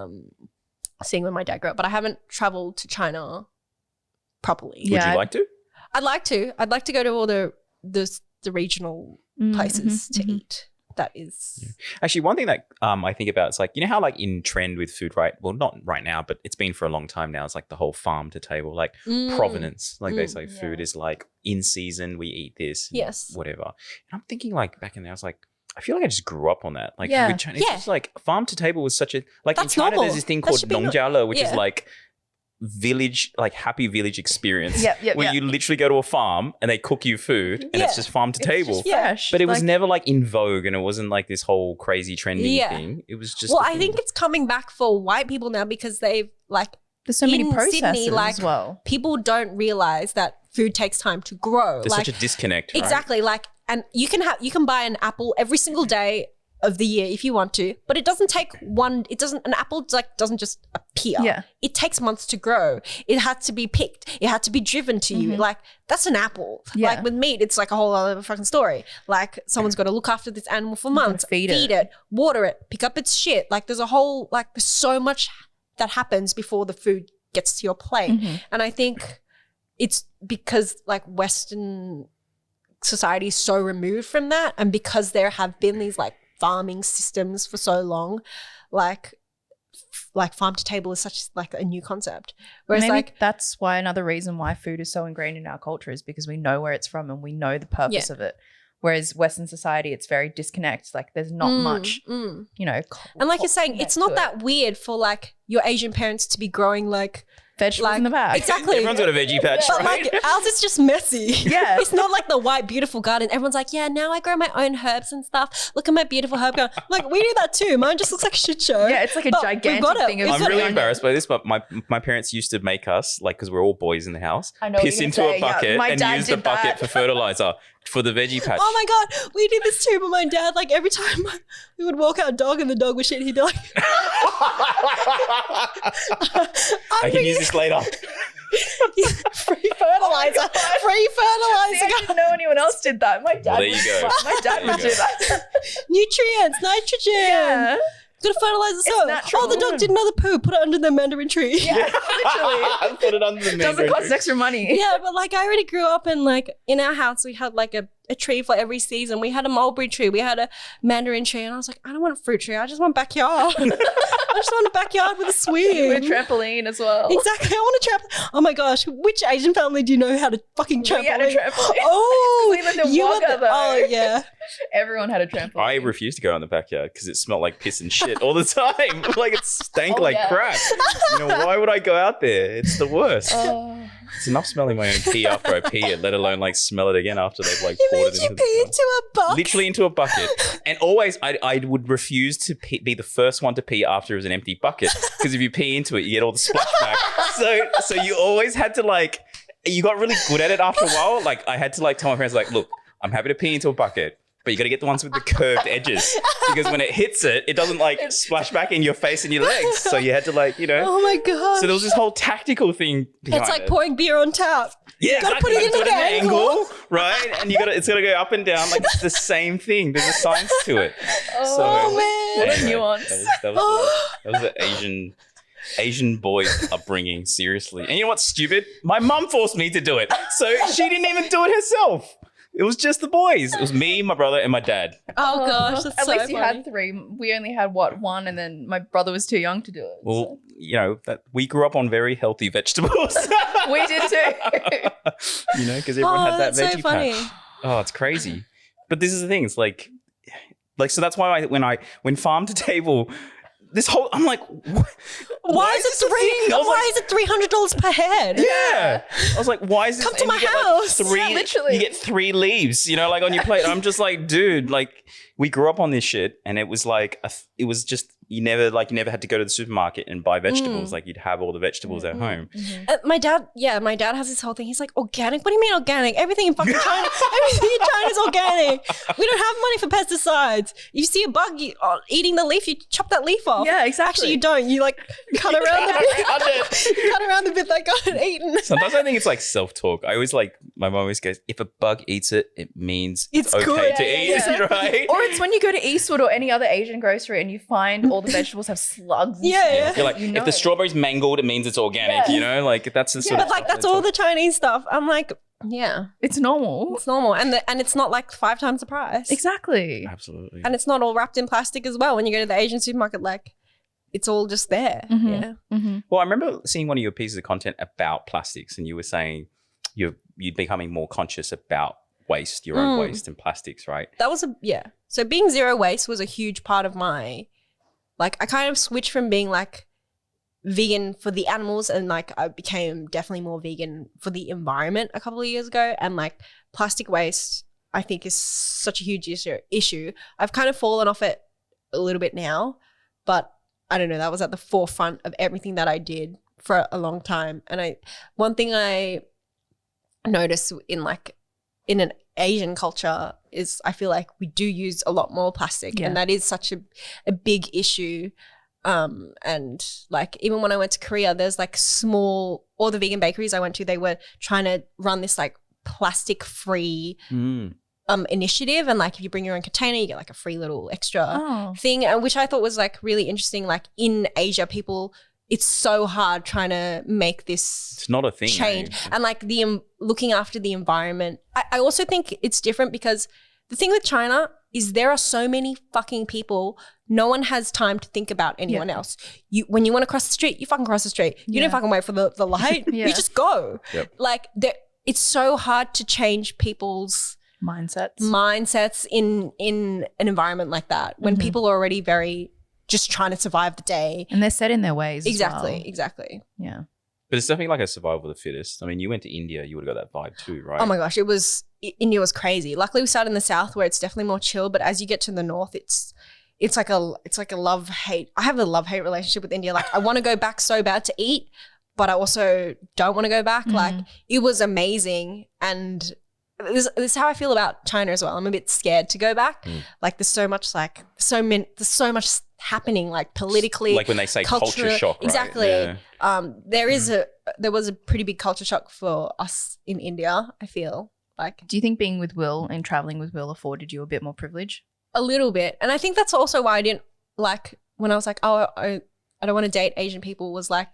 seeing when my dad grew up, but I haven't traveled to China properly. Would you like to? I'd like to. I'd like to go to all the regional places to eat. That is actually one thing that I think about. It's like, you know how like in trend with food, right? Well, not right now, but it's been for a long time now. It's like the whole farm to table, like provenance. Like they say food is like in season, we eat this, whatever. And I'm thinking like back in there, I was like, I feel like I just grew up on that. Like with China, it's just like farm to table was such a, like that's in China normal. There's this thing called Nongjiale, which is like village, like happy village experience where you literally go to a farm and they cook you food and it's just farm to table. Fresh. But it was never like in vogue and it wasn't like this whole crazy trendy thing. It was just I think it's coming back for white people now because they've like there's so many processes Sydney, like, as well. People don't realize that food takes time to grow. There's like, such a disconnect. Right? Exactly. Like, and you can buy an apple every single day of the year if you want to, but it doesn't take an apple like doesn't just appear. Yeah. It takes months to grow. It had to be picked. It had to be driven to you. Like that's an apple. Yeah. Like with meat, it's like a whole other fucking story. Like someone's got to look after this animal for months, feed it, water it, pick up its shit. Like there's so much that happens before the food gets to your plate. And I think it's because like Western society is so removed from that, and because there have been these like farming systems for so long, like farm to table is such like a new concept. Whereas maybe like that's why another reason why food is so ingrained in our culture is because we know where it's from and we know the purpose of it. Whereas Western society, it's very disconnect. Like there's not much, you know. And like you're saying, it's not that weird for like your Asian parents to be growing like vegetables in the bag. Exactly. Everyone's got a veggie patch, but right? like ours is just messy. Yeah. It's not like the white beautiful garden. Everyone's like, yeah, now I grow my own herbs and stuff. Look at my beautiful herb garden. Like we do that too. Mine just looks like a shit show. Yeah, it's like a gigantic thing of I'm really embarrassed by this, but my parents used to make us, like, because we're all boys in the house, piss into a bucket and use the bucket for fertilizer for the veggie patch. Oh my God, we did this too, but my dad, like every time we would walk our dog and the dog would shit, he'd be like, I can use this later. Free fertilizer. Free fertilizer. See, I didn't know anyone else did that. My dad. Well, there you go. My dad would do that. Nutrients, nitrogen. Yeah. Gotta fertilize the soil. Oh, the dog did another poo. Put it under the mandarin tree. Yeah, literally. Put it under the mandarin tree. Doesn't cost extra money. Yeah, but like I already grew up and like in our house we had like a tree for every season. We had a mulberry tree. We had a mandarin tree. And I was like, I don't want a fruit tree. I just want backyard. I just want a backyard with a swing. With a trampoline as well. Exactly. I want a trampoline. Oh my gosh. Which Asian family do you know how to fucking trampoline? We had a trampoline. Oh, we lived in Wagga, though. Oh, yeah. Everyone had a trampoline. I refused to go in the backyard because it smelled like piss and shit all the time. Like it stank like crap. You know, why would I go out there? It's the worst. It's enough smelling my own pee after I pee it, let alone like smell it again after they've like poured it into pee into a bucket? Literally into a bucket. And always I would refuse to be the first one to pee after it was an empty bucket, because if you pee into it, you get all the splashback. So you always had to like, you got really good at it after a while. Like I had to like tell my parents like, look, I'm happy to pee into a bucket, but you got to get the ones with the curved edges, because when it hits it, it doesn't like splash back in your face and your legs. So you had to like, you know. Oh my god! So there was this whole tactical thing behind It's like it. pouring beer on tap. Yeah, you gotta put it in an angle, right? And it's gotta go up and down. Like it's the same thing. There's a science to it. Oh man! What a nuance. That was the Asian boy upbringing. Seriously, and you know what's stupid? My mum forced me to do it, so she didn't even do it herself. It was just the boys. It was me, my brother, and my dad. Oh gosh, that's At so least you funny. had 3. We only had one, and then my brother was too young to do it. Well, you know that we grew up on very healthy vegetables. We did too. You know, because everyone had that that's veggie so funny. patch. Oh, it's crazy. But this is the thing. It's like so that's why when farm to table, this whole I'm like, Why is it $300 per head? yeah. I was like, why is this? Come to and my you get, like, house. 3, Yeah, literally. You get 3 leaves, you know, like on your plate. I'm just like, dude, like we grew up on this shit, and it was like it was just you never had to go to the supermarket and buy vegetables. Like you'd have all the vegetables at home. My dad has this whole thing. He's like, organic? What do you mean organic? Everything in fucking China, everything in China is organic. We don't have money for pesticides. You see a bug eating the leaf, you chop that leaf off. Yeah, exactly. Actually, you don't. You like cut around the bit. You cut around the bit that got eaten. Sometimes I think it's like self-talk. I always like, my mom always goes, if a bug eats it, it means It's okay good. to Yeah, eat, yeah. right? Or it's when you go to Eastwood or any other Asian grocery and you find all the vegetables have slugs. And Yeah, stuff. yeah. You're like, You know if the it. strawberry's mangled, it means it's organic, Yeah. you know? Like that's the sort But of like that's all the Chinese stuff. I'm like, yeah, It's normal. it's normal, and it's not like 5 times the price. Exactly. Absolutely. And it's not all wrapped in plastic as well. When you go to the Asian supermarket, like it's all just there. Mhm. Yeah. Mm-hmm. Well, I remember seeing one of your pieces of content about plastics, and you were saying you're becoming more conscious about waste, your own waste and plastics, right? That was So being zero waste was a huge part of my, like, I kind of switched from being like vegan for the animals, and like I became definitely more vegan for the environment a couple of years ago. And like plastic waste, I think is such a huge issue. I've kind of fallen off it a little bit now, but I don't know, that was at the forefront of everything that I did for a long time. And one thing I noticed in an Asian culture is I feel like we do use a lot more plastic, Yeah. and that is such a big issue. And like even when I went to Korea, there's like all the vegan bakeries I went to, they were trying to run this like plastic free initiative, and like if you bring your own container, you get like a free little extra Oh. thing, and which I thought was like really interesting. Like in Asia, it's so hard trying to make this It's not a thing. change, eh? and like looking after the environment. I also think it's different because the thing with China is there are so many fucking people. No one has time to think about anyone else. When you want to cross the street, you fucking cross the street. You don't fucking wait for the light. Yeah. You just go. Yep. Like it's so hard to change people's mindsets in an environment like that when people are already very just trying to survive the day. And they're set in their ways. Exactly. As well. Exactly. Yeah. But it's definitely like a survival of the fittest. I mean, you went to India, you would have got that vibe too, right? Oh my gosh, India was crazy. Luckily we started in the south where it's definitely more chill, but as you get to the north, it's like a love-hate. I have a love-hate relationship with India. Like I want to go back so bad to eat, but I also don't want to go back. Like it was amazing, and this is how I feel about China as well. I'm a bit scared to go back. Like there's so much happening like politically, like when they say culture shock, right? Exactly. Yeah. There was a pretty big culture shock for us in India, I feel like. Do you think being with Will and traveling with Will afforded you a bit more privilege? A little bit. And I think that's also why I didn't like when I was like, oh, I don't want to date Asian people, was like,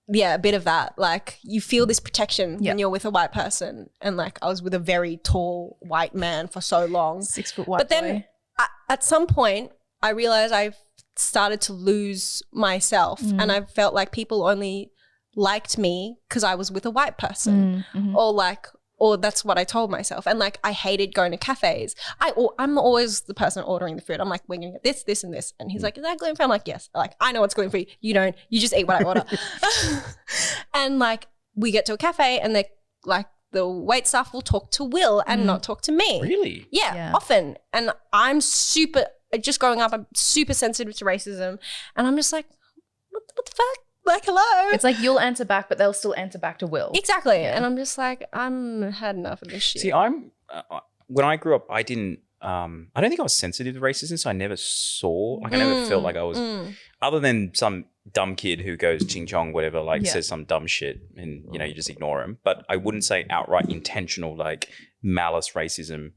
yeah, a bit of that. Like you feel this protection when you're with a white person. And like I was with a very tall white man for so long. 6 foot white But then at some point I realized I've started to lose myself, and I felt like people only liked me because I was with a white person, or like or that's what I told myself. And like, I hated going to cafes. I'm always the person ordering the food. I'm like, we're going to get this, this, and this. And he's like, is that gluten free? I'm like, yes. Like, I know what's gluten free. You don't. You just eat what I order. And like, we get to a cafe and they like, the wait staff will talk to Will and not talk to me. Really? Yeah, often. And I'm just growing up, I'm super sensitive to racism. And I'm just like, what the fuck? Like, hello. It's like you'll answer back, but they'll still answer back to Will. Exactly. Yeah. And I'm just like, I'm had enough of this shit. See, when I grew up, I didn't, I don't think I was sensitive to racism, so I never saw, like I never felt like I was, other than some dumb kid who goes ching chong, whatever, like says some dumb shit and, you know, you just ignore him. But I wouldn't say outright intentional, like malice racism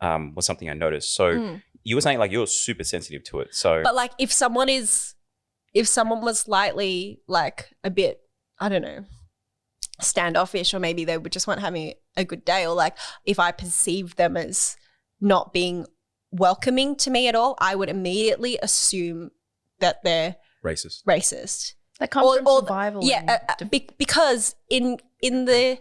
was something I noticed. So you were saying like you're super sensitive to it. So, but like if someone was slightly like a bit, I don't know, standoffish, or maybe they would just weren't having a good day, or like if I perceived them as not being welcoming to me at all, I would immediately assume that they're racist. That comes from survival. Yeah, because in the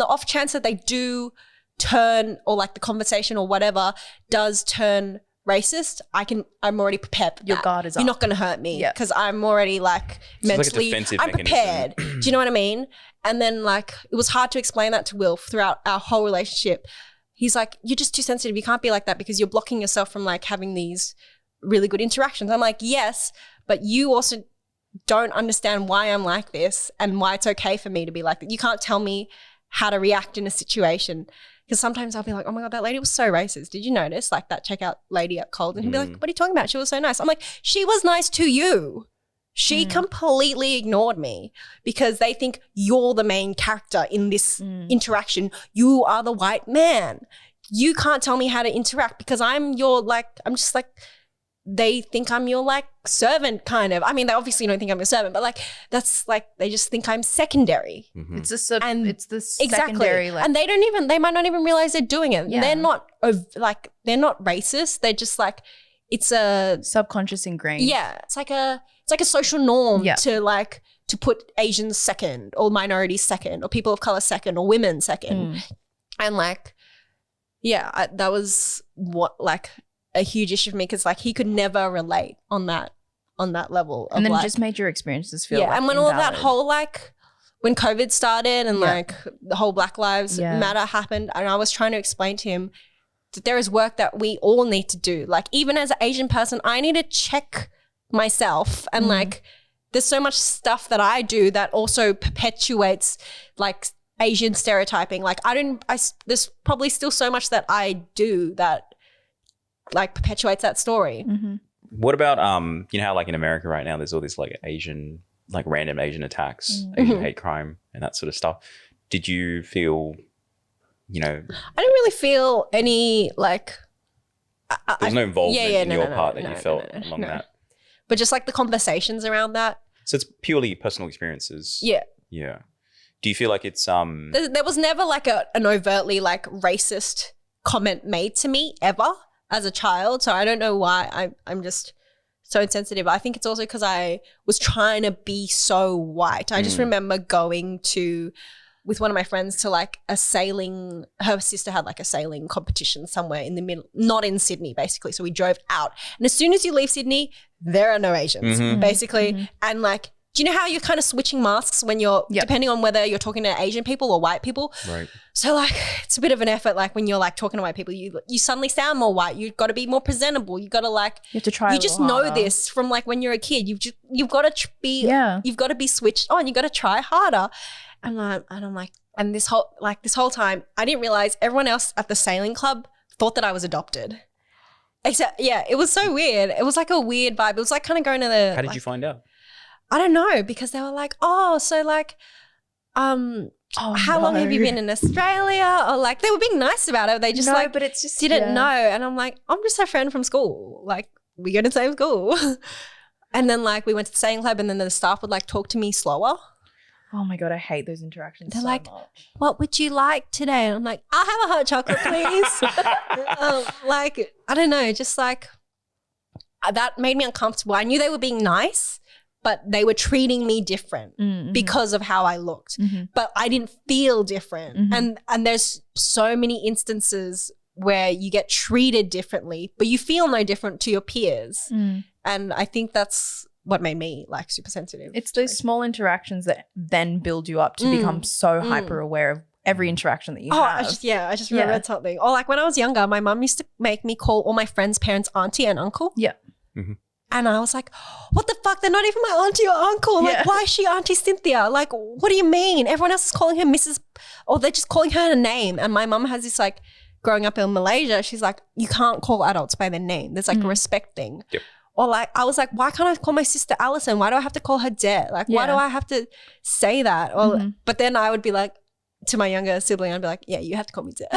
off chance that they do turn, or like the conversation or whatever does turn racist, I'm already prepared for that. Your guard is up. You're not going to hurt me because I'm already like mentally, like I'm prepared. Do you know what I mean? And then like it was hard to explain that to Will throughout our whole relationship. He's like, you're just too sensitive. You can't be like that because you're blocking yourself from like having these really good interactions. I'm like, yes, but you also don't understand why I'm like this and why it's okay for me to be like that. You can't tell me how to react in a situation. Because sometimes I'll be like, oh my God, that lady was so racist. Did you notice? Like that checkout lady at Coles. And he'll be like, what are you talking about? She was so nice. I'm like, she was nice to you. She completely ignored me because they think you're the main character in this interaction. You are the white man. You can't tell me how to interact because I'm just like, they think I'm your like servant kind of. I mean, they obviously don't think I'm a servant, but like that's like they just think I'm secondary. It's the secondary. Like, and they might not even realize they're doing it. Yeah. They're not racist. They're just like, it's a subconscious ingrained. Yeah, it's like a social norm to put Asians second, or minorities second, or people of color second, or women second, and like, that was what like a huge issue for me because like he could never relate on that level. And then like, it just made your experiences feel and when all that whole like when COVID started and like the whole Black Lives Matter happened, and I was trying to explain to him that there is work that we all need to do. Like even as an Asian person, I need to check myself and like there's so much stuff that I do that also perpetuates like Asian stereotyping. Like there's probably still so much that I do that like perpetuates that story. What about you know how like in America right now there's all this like Asian, like random Asian attacks, Asian hate crime and that sort of stuff. Did you feel, you know, I didn't really feel any like there's no involvement in your part that you felt along that, but just like the conversations around that. So it's purely personal experiences. Yeah. Do you feel like it's there was never like an overtly like racist comment made to me ever as a child, so I don't know why I'm just so insensitive. I think it's also because I was trying to be so white. I just remember going with one of my friends to like a sailing, her sister had like a sailing competition somewhere in the middle, not in Sydney basically. So we drove out, and as soon as you leave Sydney, there are no Asians basically. And like, do you know how you're kind of switching masks when you're, depending on whether you're talking to Asian people or white people? Right. So like, it's a bit of an effort. Like when you're like talking to white people, you suddenly sound more white. You've got to be more presentable. You got to like, you have to try. You just know this from like when you're a kid. You've got to be switched on. You got to try harder. And this whole time, I didn't realize everyone else at the sailing club thought that I was adopted. Except, it was so weird. It was like a weird vibe. It was like kind of going to the. How did you find out? I don't know, because they were like, oh, so like, how long have you been in Australia? Or like, they were being nice about it. They just but it's just didn't know. And I'm like, I'm just a friend from school. Like, we go to the same school. And then like, we went to the sailing club, and then the staff would like talk to me slower. Oh my God, I hate those interactions. They're so like, much. What would you like today? And I'm like, I'll have a hot chocolate, please. Like, I don't know, just like, that made me uncomfortable. I knew they were being nice, but they were treating me different because of how I looked. But I didn't feel different. And there's so many instances where you get treated differently, but you feel no different to your peers. And I think that's what made me like super sensitive. It's those small interactions that then build you up to become so hyper aware of every interaction that you have. I just remembered something. Or like when I was younger, my mum used to make me call all my friends' parents auntie and uncle. Yeah. And I was like, what the fuck? They're not even my auntie or uncle. Like, why is she Auntie Cynthia? Like, what do you mean? Everyone else is calling her Mrs. or they're just calling her a name. And my mum has this like, growing up in Malaysia, she's like, you can't call adults by their name. There's like a respect thing. Yep. Or like, I was like, why can't I call my sister Alison? Why do I have to call her Dad? Like, why do I have to say that? Or, but then I would be like, to my younger sibling, I'd be like, yeah, you have to call me Dad.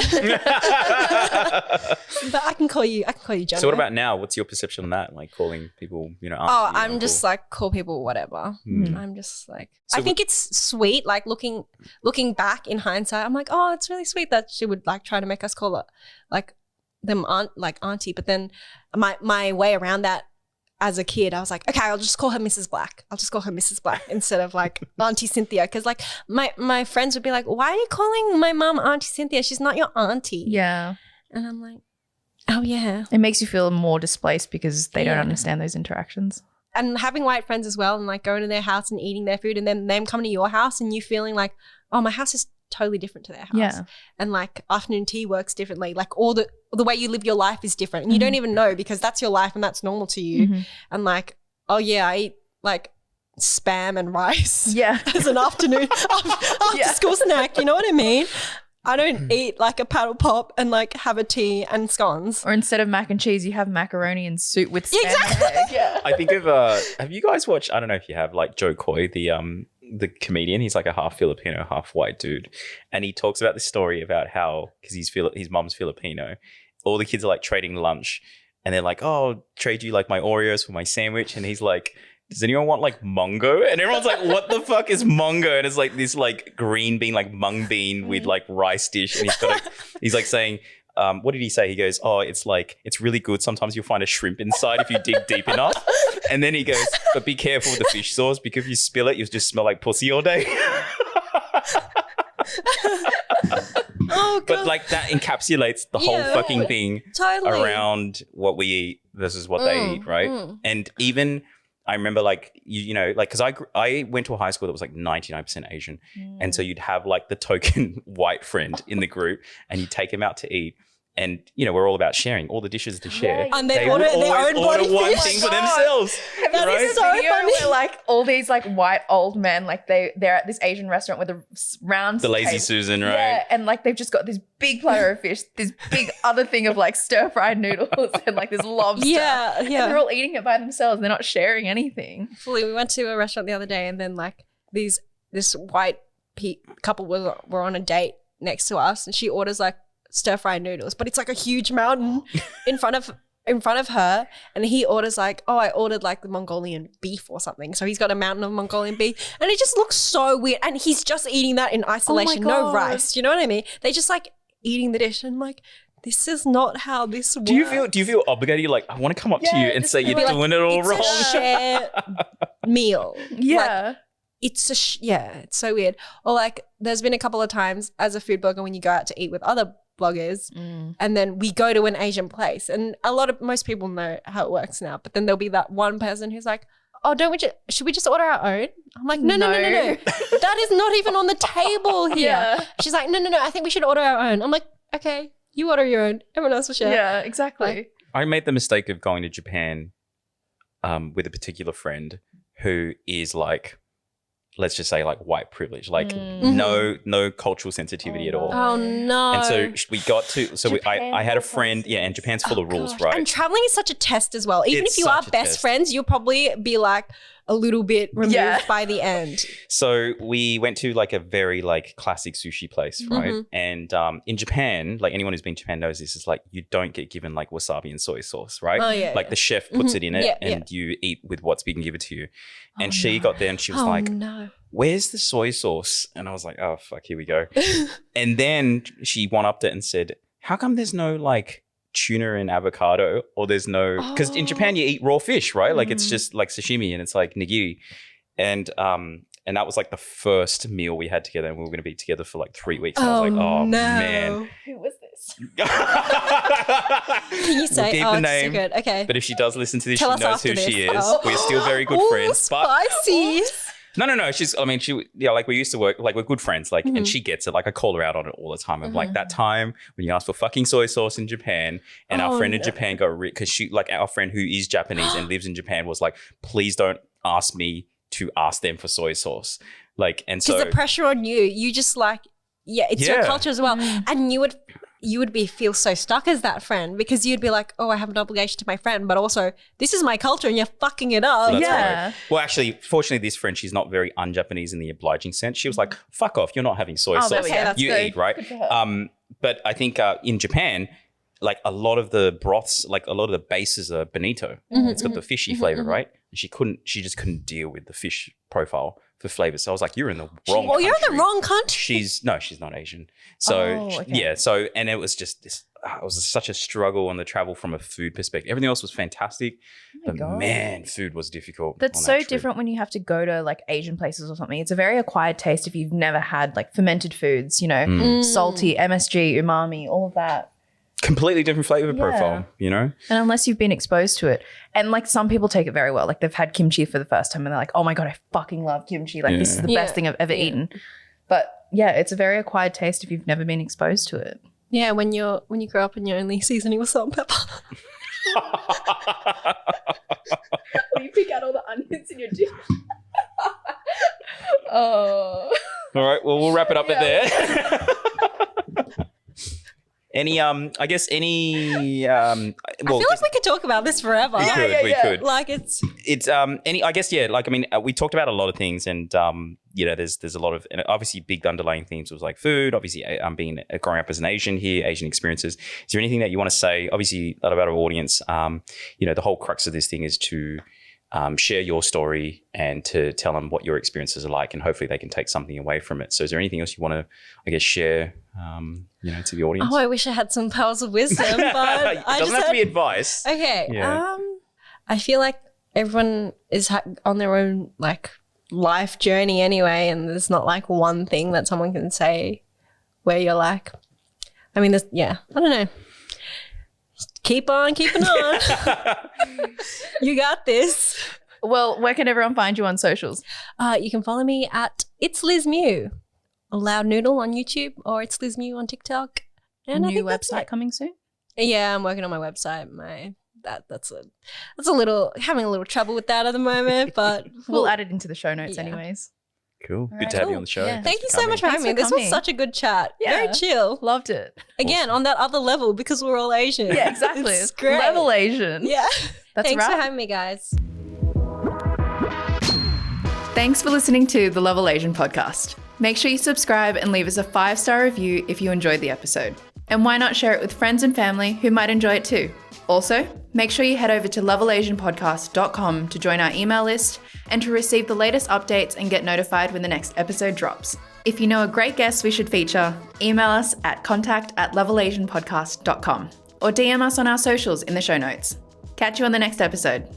But I can call you Jenna. So what about now? What's your perception on that? Like calling people, you know, auntie, I'm uncle? just like, call people whatever. I'm just like, so I think it's sweet. Like looking back in hindsight, I'm like, oh, it's really sweet that she would like try to make us call her like them auntie. But then my way around that as a kid, I was like, okay, I'll just call her Mrs. Black. Instead of like Auntie Cynthia. Because like my friends would be like, why are you calling my mom Auntie Cynthia? She's not your auntie. Yeah. And I'm like, oh yeah. It makes you feel more displaced because they don't understand those interactions. And having white friends as well and like going to their house and eating their food and then them coming to your house and you feeling like, oh, my house is totally different to their house. Yeah. And like afternoon tea works differently. Like all the way you live your life is different. And you don't even know because that's your life and that's normal to you. And like, oh yeah, I eat like spam and rice as an afternoon after school snack. You know what I mean? I don't eat like a paddle pop and like have a tea and scones. Or instead of mac and cheese, you have macaroni and soup with spam and egg. Yeah. I think of have you guys watched, I don't know if you have, like Joe Coy, the comedian. He's like a half Filipino, half white dude. And he talks about this story about how, because his mom's Filipino, all the kids are like trading lunch and they're like, oh, I'll trade you like my Oreos for my sandwich. And he's like, does anyone want like mongo? And everyone's like, what the fuck is mongo? And it's like this like green bean, like mung bean with like rice dish. And he's like saying, what did he say? He goes, oh, it's like, it's really good. Sometimes you'll find a shrimp inside if you dig deep enough. And then he goes, but be careful with the fish sauce because if you spill it, you'll just smell like pussy all day. Oh, God. But like that encapsulates the whole fucking thing around what we eat versus what they eat, right? And even I remember like, you know, like because I went to a high school that was like 99% Asian. And so you'd have like the token white friend in the group and you'd take him out to eat. And, you know, we're all about sharing, all the dishes to share. And they order their own order bloody one fish. thing for themselves. That is so funny. Where, like all these like white old men, like they're at this Asian restaurant with a round the lazy table. Susan, right? Yeah, and like they've just got this big platter of fish, this big other thing of like stir fried noodles and like this lobster. Yeah. And they're all eating it by themselves. They're not sharing anything. Fully, we went to a restaurant the other day and then like this white couple were on a date next to us and she orders like stir-fried noodles, but it's like a huge mountain in front of her, and he orders like, oh, I ordered like the Mongolian beef or something. So he's got a mountain of Mongolian beef, and it just looks so weird. And he's just eating that in isolation, no rice. Do you know what I mean? They just like eating the dish, and I'm like, this is not how this works. Do you feel obligated? You're like, I want to come up to you and say you're doing it all wrong. It's a shared meal. Yeah. Like, it's so weird. Or like, there's been a couple of times as a food blogger when you go out to eat with other bloggers and then we go to an Asian place and most people know how it works now, but then there'll be that one person who's like, oh, should we just order our own? I'm like, no. That is not even on the table here. Yeah. She's like, no, I think we should order our own. I'm like, okay, you order your own. Everyone else will share. Yeah, exactly. I made the mistake of going to Japan with a particular friend who is like, let's just say like white privilege, like no cultural sensitivity at all. Oh no. And so we got to, I had a friend, and Japan's full of rules, right? And traveling is such a test as well. Even if you are best friends, you'll probably be like a little bit removed by the end. So we went to like a very like classic sushi place, right? And in Japan, like anyone who's been to Japan knows this, is like you don't get given like wasabi and soy sauce, right? Oh, yeah, like the chef puts it in it and you eat with what's being given to you. And she got there and she was like, where's the soy sauce? And I was like, oh, fuck, here we go. And then she one-upped it and said, how come there's no like tuna and avocado, or there's no, because in Japan you eat raw fish, right? Like it's just like sashimi and it's like nigiri. And that was like the first meal we had together, and we were going to be together for like 3 weeks. And I was like, oh no. man. Who was this? Can you say? We'll keep Oh, the it's name. so good. Okay. But if she does listen to this, Tell she us knows after who she this. is. Oh. We're still very good Ooh, friends. But spicy. no. She, like we used to work, like we're good friends, like, and she gets it. Like I call her out on it all the time. I'm like, that time when you asked for fucking soy sauce in Japan, and our friend in Japan got because she, like our friend who is Japanese and lives in Japan was like, please don't ask me to ask them for soy sauce. Like, and so Because the pressure on you just like, it's your culture as well. And you would feel so stuck as that friend, because you'd be like, oh, I have an obligation to my friend, but also this is my culture and you're fucking it up. So that's right. Well, actually, fortunately, this friend, she's not very un-Japanese in the obliging sense. She was like, fuck off, you're not having soy sauce. Okay, you eat, right? But I think in Japan, like a lot of the broths, like a lot of the bases are bonito. It's got the fishy flavor, right? And she just couldn't deal with the fish profile for flavor. So I was like, you're in the wrong country. You're in the wrong country. She's not Asian. So so, and it was just this, it was such a struggle on the travel from a food perspective. Everything else was fantastic, but man, food was difficult. That's so different when you have to go to like Asian places or something. It's a very acquired taste if you've never had like fermented foods, you know, salty, MSG, umami, all of that. Completely different flavor profile, you know? And unless you've been exposed to it. And like some people take it very well. Like they've had kimchi for the first time and they're like, oh my God, I fucking love kimchi. Like this is the best thing I've ever eaten. But yeah, it's a very acquired taste if you've never been exposed to it. Yeah, when you grow up and you're only seasoning with salt and pepper. You pick out all the onions in your dish. Oh. All right, well, we'll wrap it up at there. I guess I feel like we could talk about this forever. We could. Like it's I guess, like, I mean, we talked about a lot of things, and you know, there's a lot of, and obviously big underlying themes was like food, obviously growing up as an Asian here, Asian experiences. Is there anything that you want to say? Obviously, a lot about our audience, you know, the whole crux of this thing is to share your story and to tell them what your experiences are like, and hopefully they can take something away from it. So is there anything else you want to, I guess, share, you know, to the audience? Oh, I wish I had some pearls of wisdom, but it doesn't have to be advice. Okay. Yeah. I feel like everyone is on their own like life journey anyway, and there's not like one thing that someone can say where you're like, I mean, I don't know. Keep on keeping on. You got this. Well, where can everyone find you on socials? You can follow me at It's Liz Miu, Loud Noodle on YouTube, or It's Liz Miu on TikTok. And New website coming soon? Yeah, I'm working on my website. That's a little having a little trouble with that at the moment, but we'll add it into the show notes anyways. Cool. Good to have you on the show. Yeah. Thank you so much for having me. This was such a good chat. Yeah. Very chill. Loved it. Again, on that other level, because we're all Asian. Yeah, exactly. It's great. Level Asian. Yeah. Thanks right. for having me, guys. Thanks for listening to the Level Asian podcast. Make sure you subscribe and leave us a 5-star review if you enjoyed the episode. And why not share it with friends and family who might enjoy it too? Also, make sure you head over to levelasianpodcast.com to join our email list and to receive the latest updates and get notified when the next episode drops. If you know a great guest we should feature, email us at contact@levelasianpodcast.com or DM us on our socials in the show notes. Catch you on the next episode.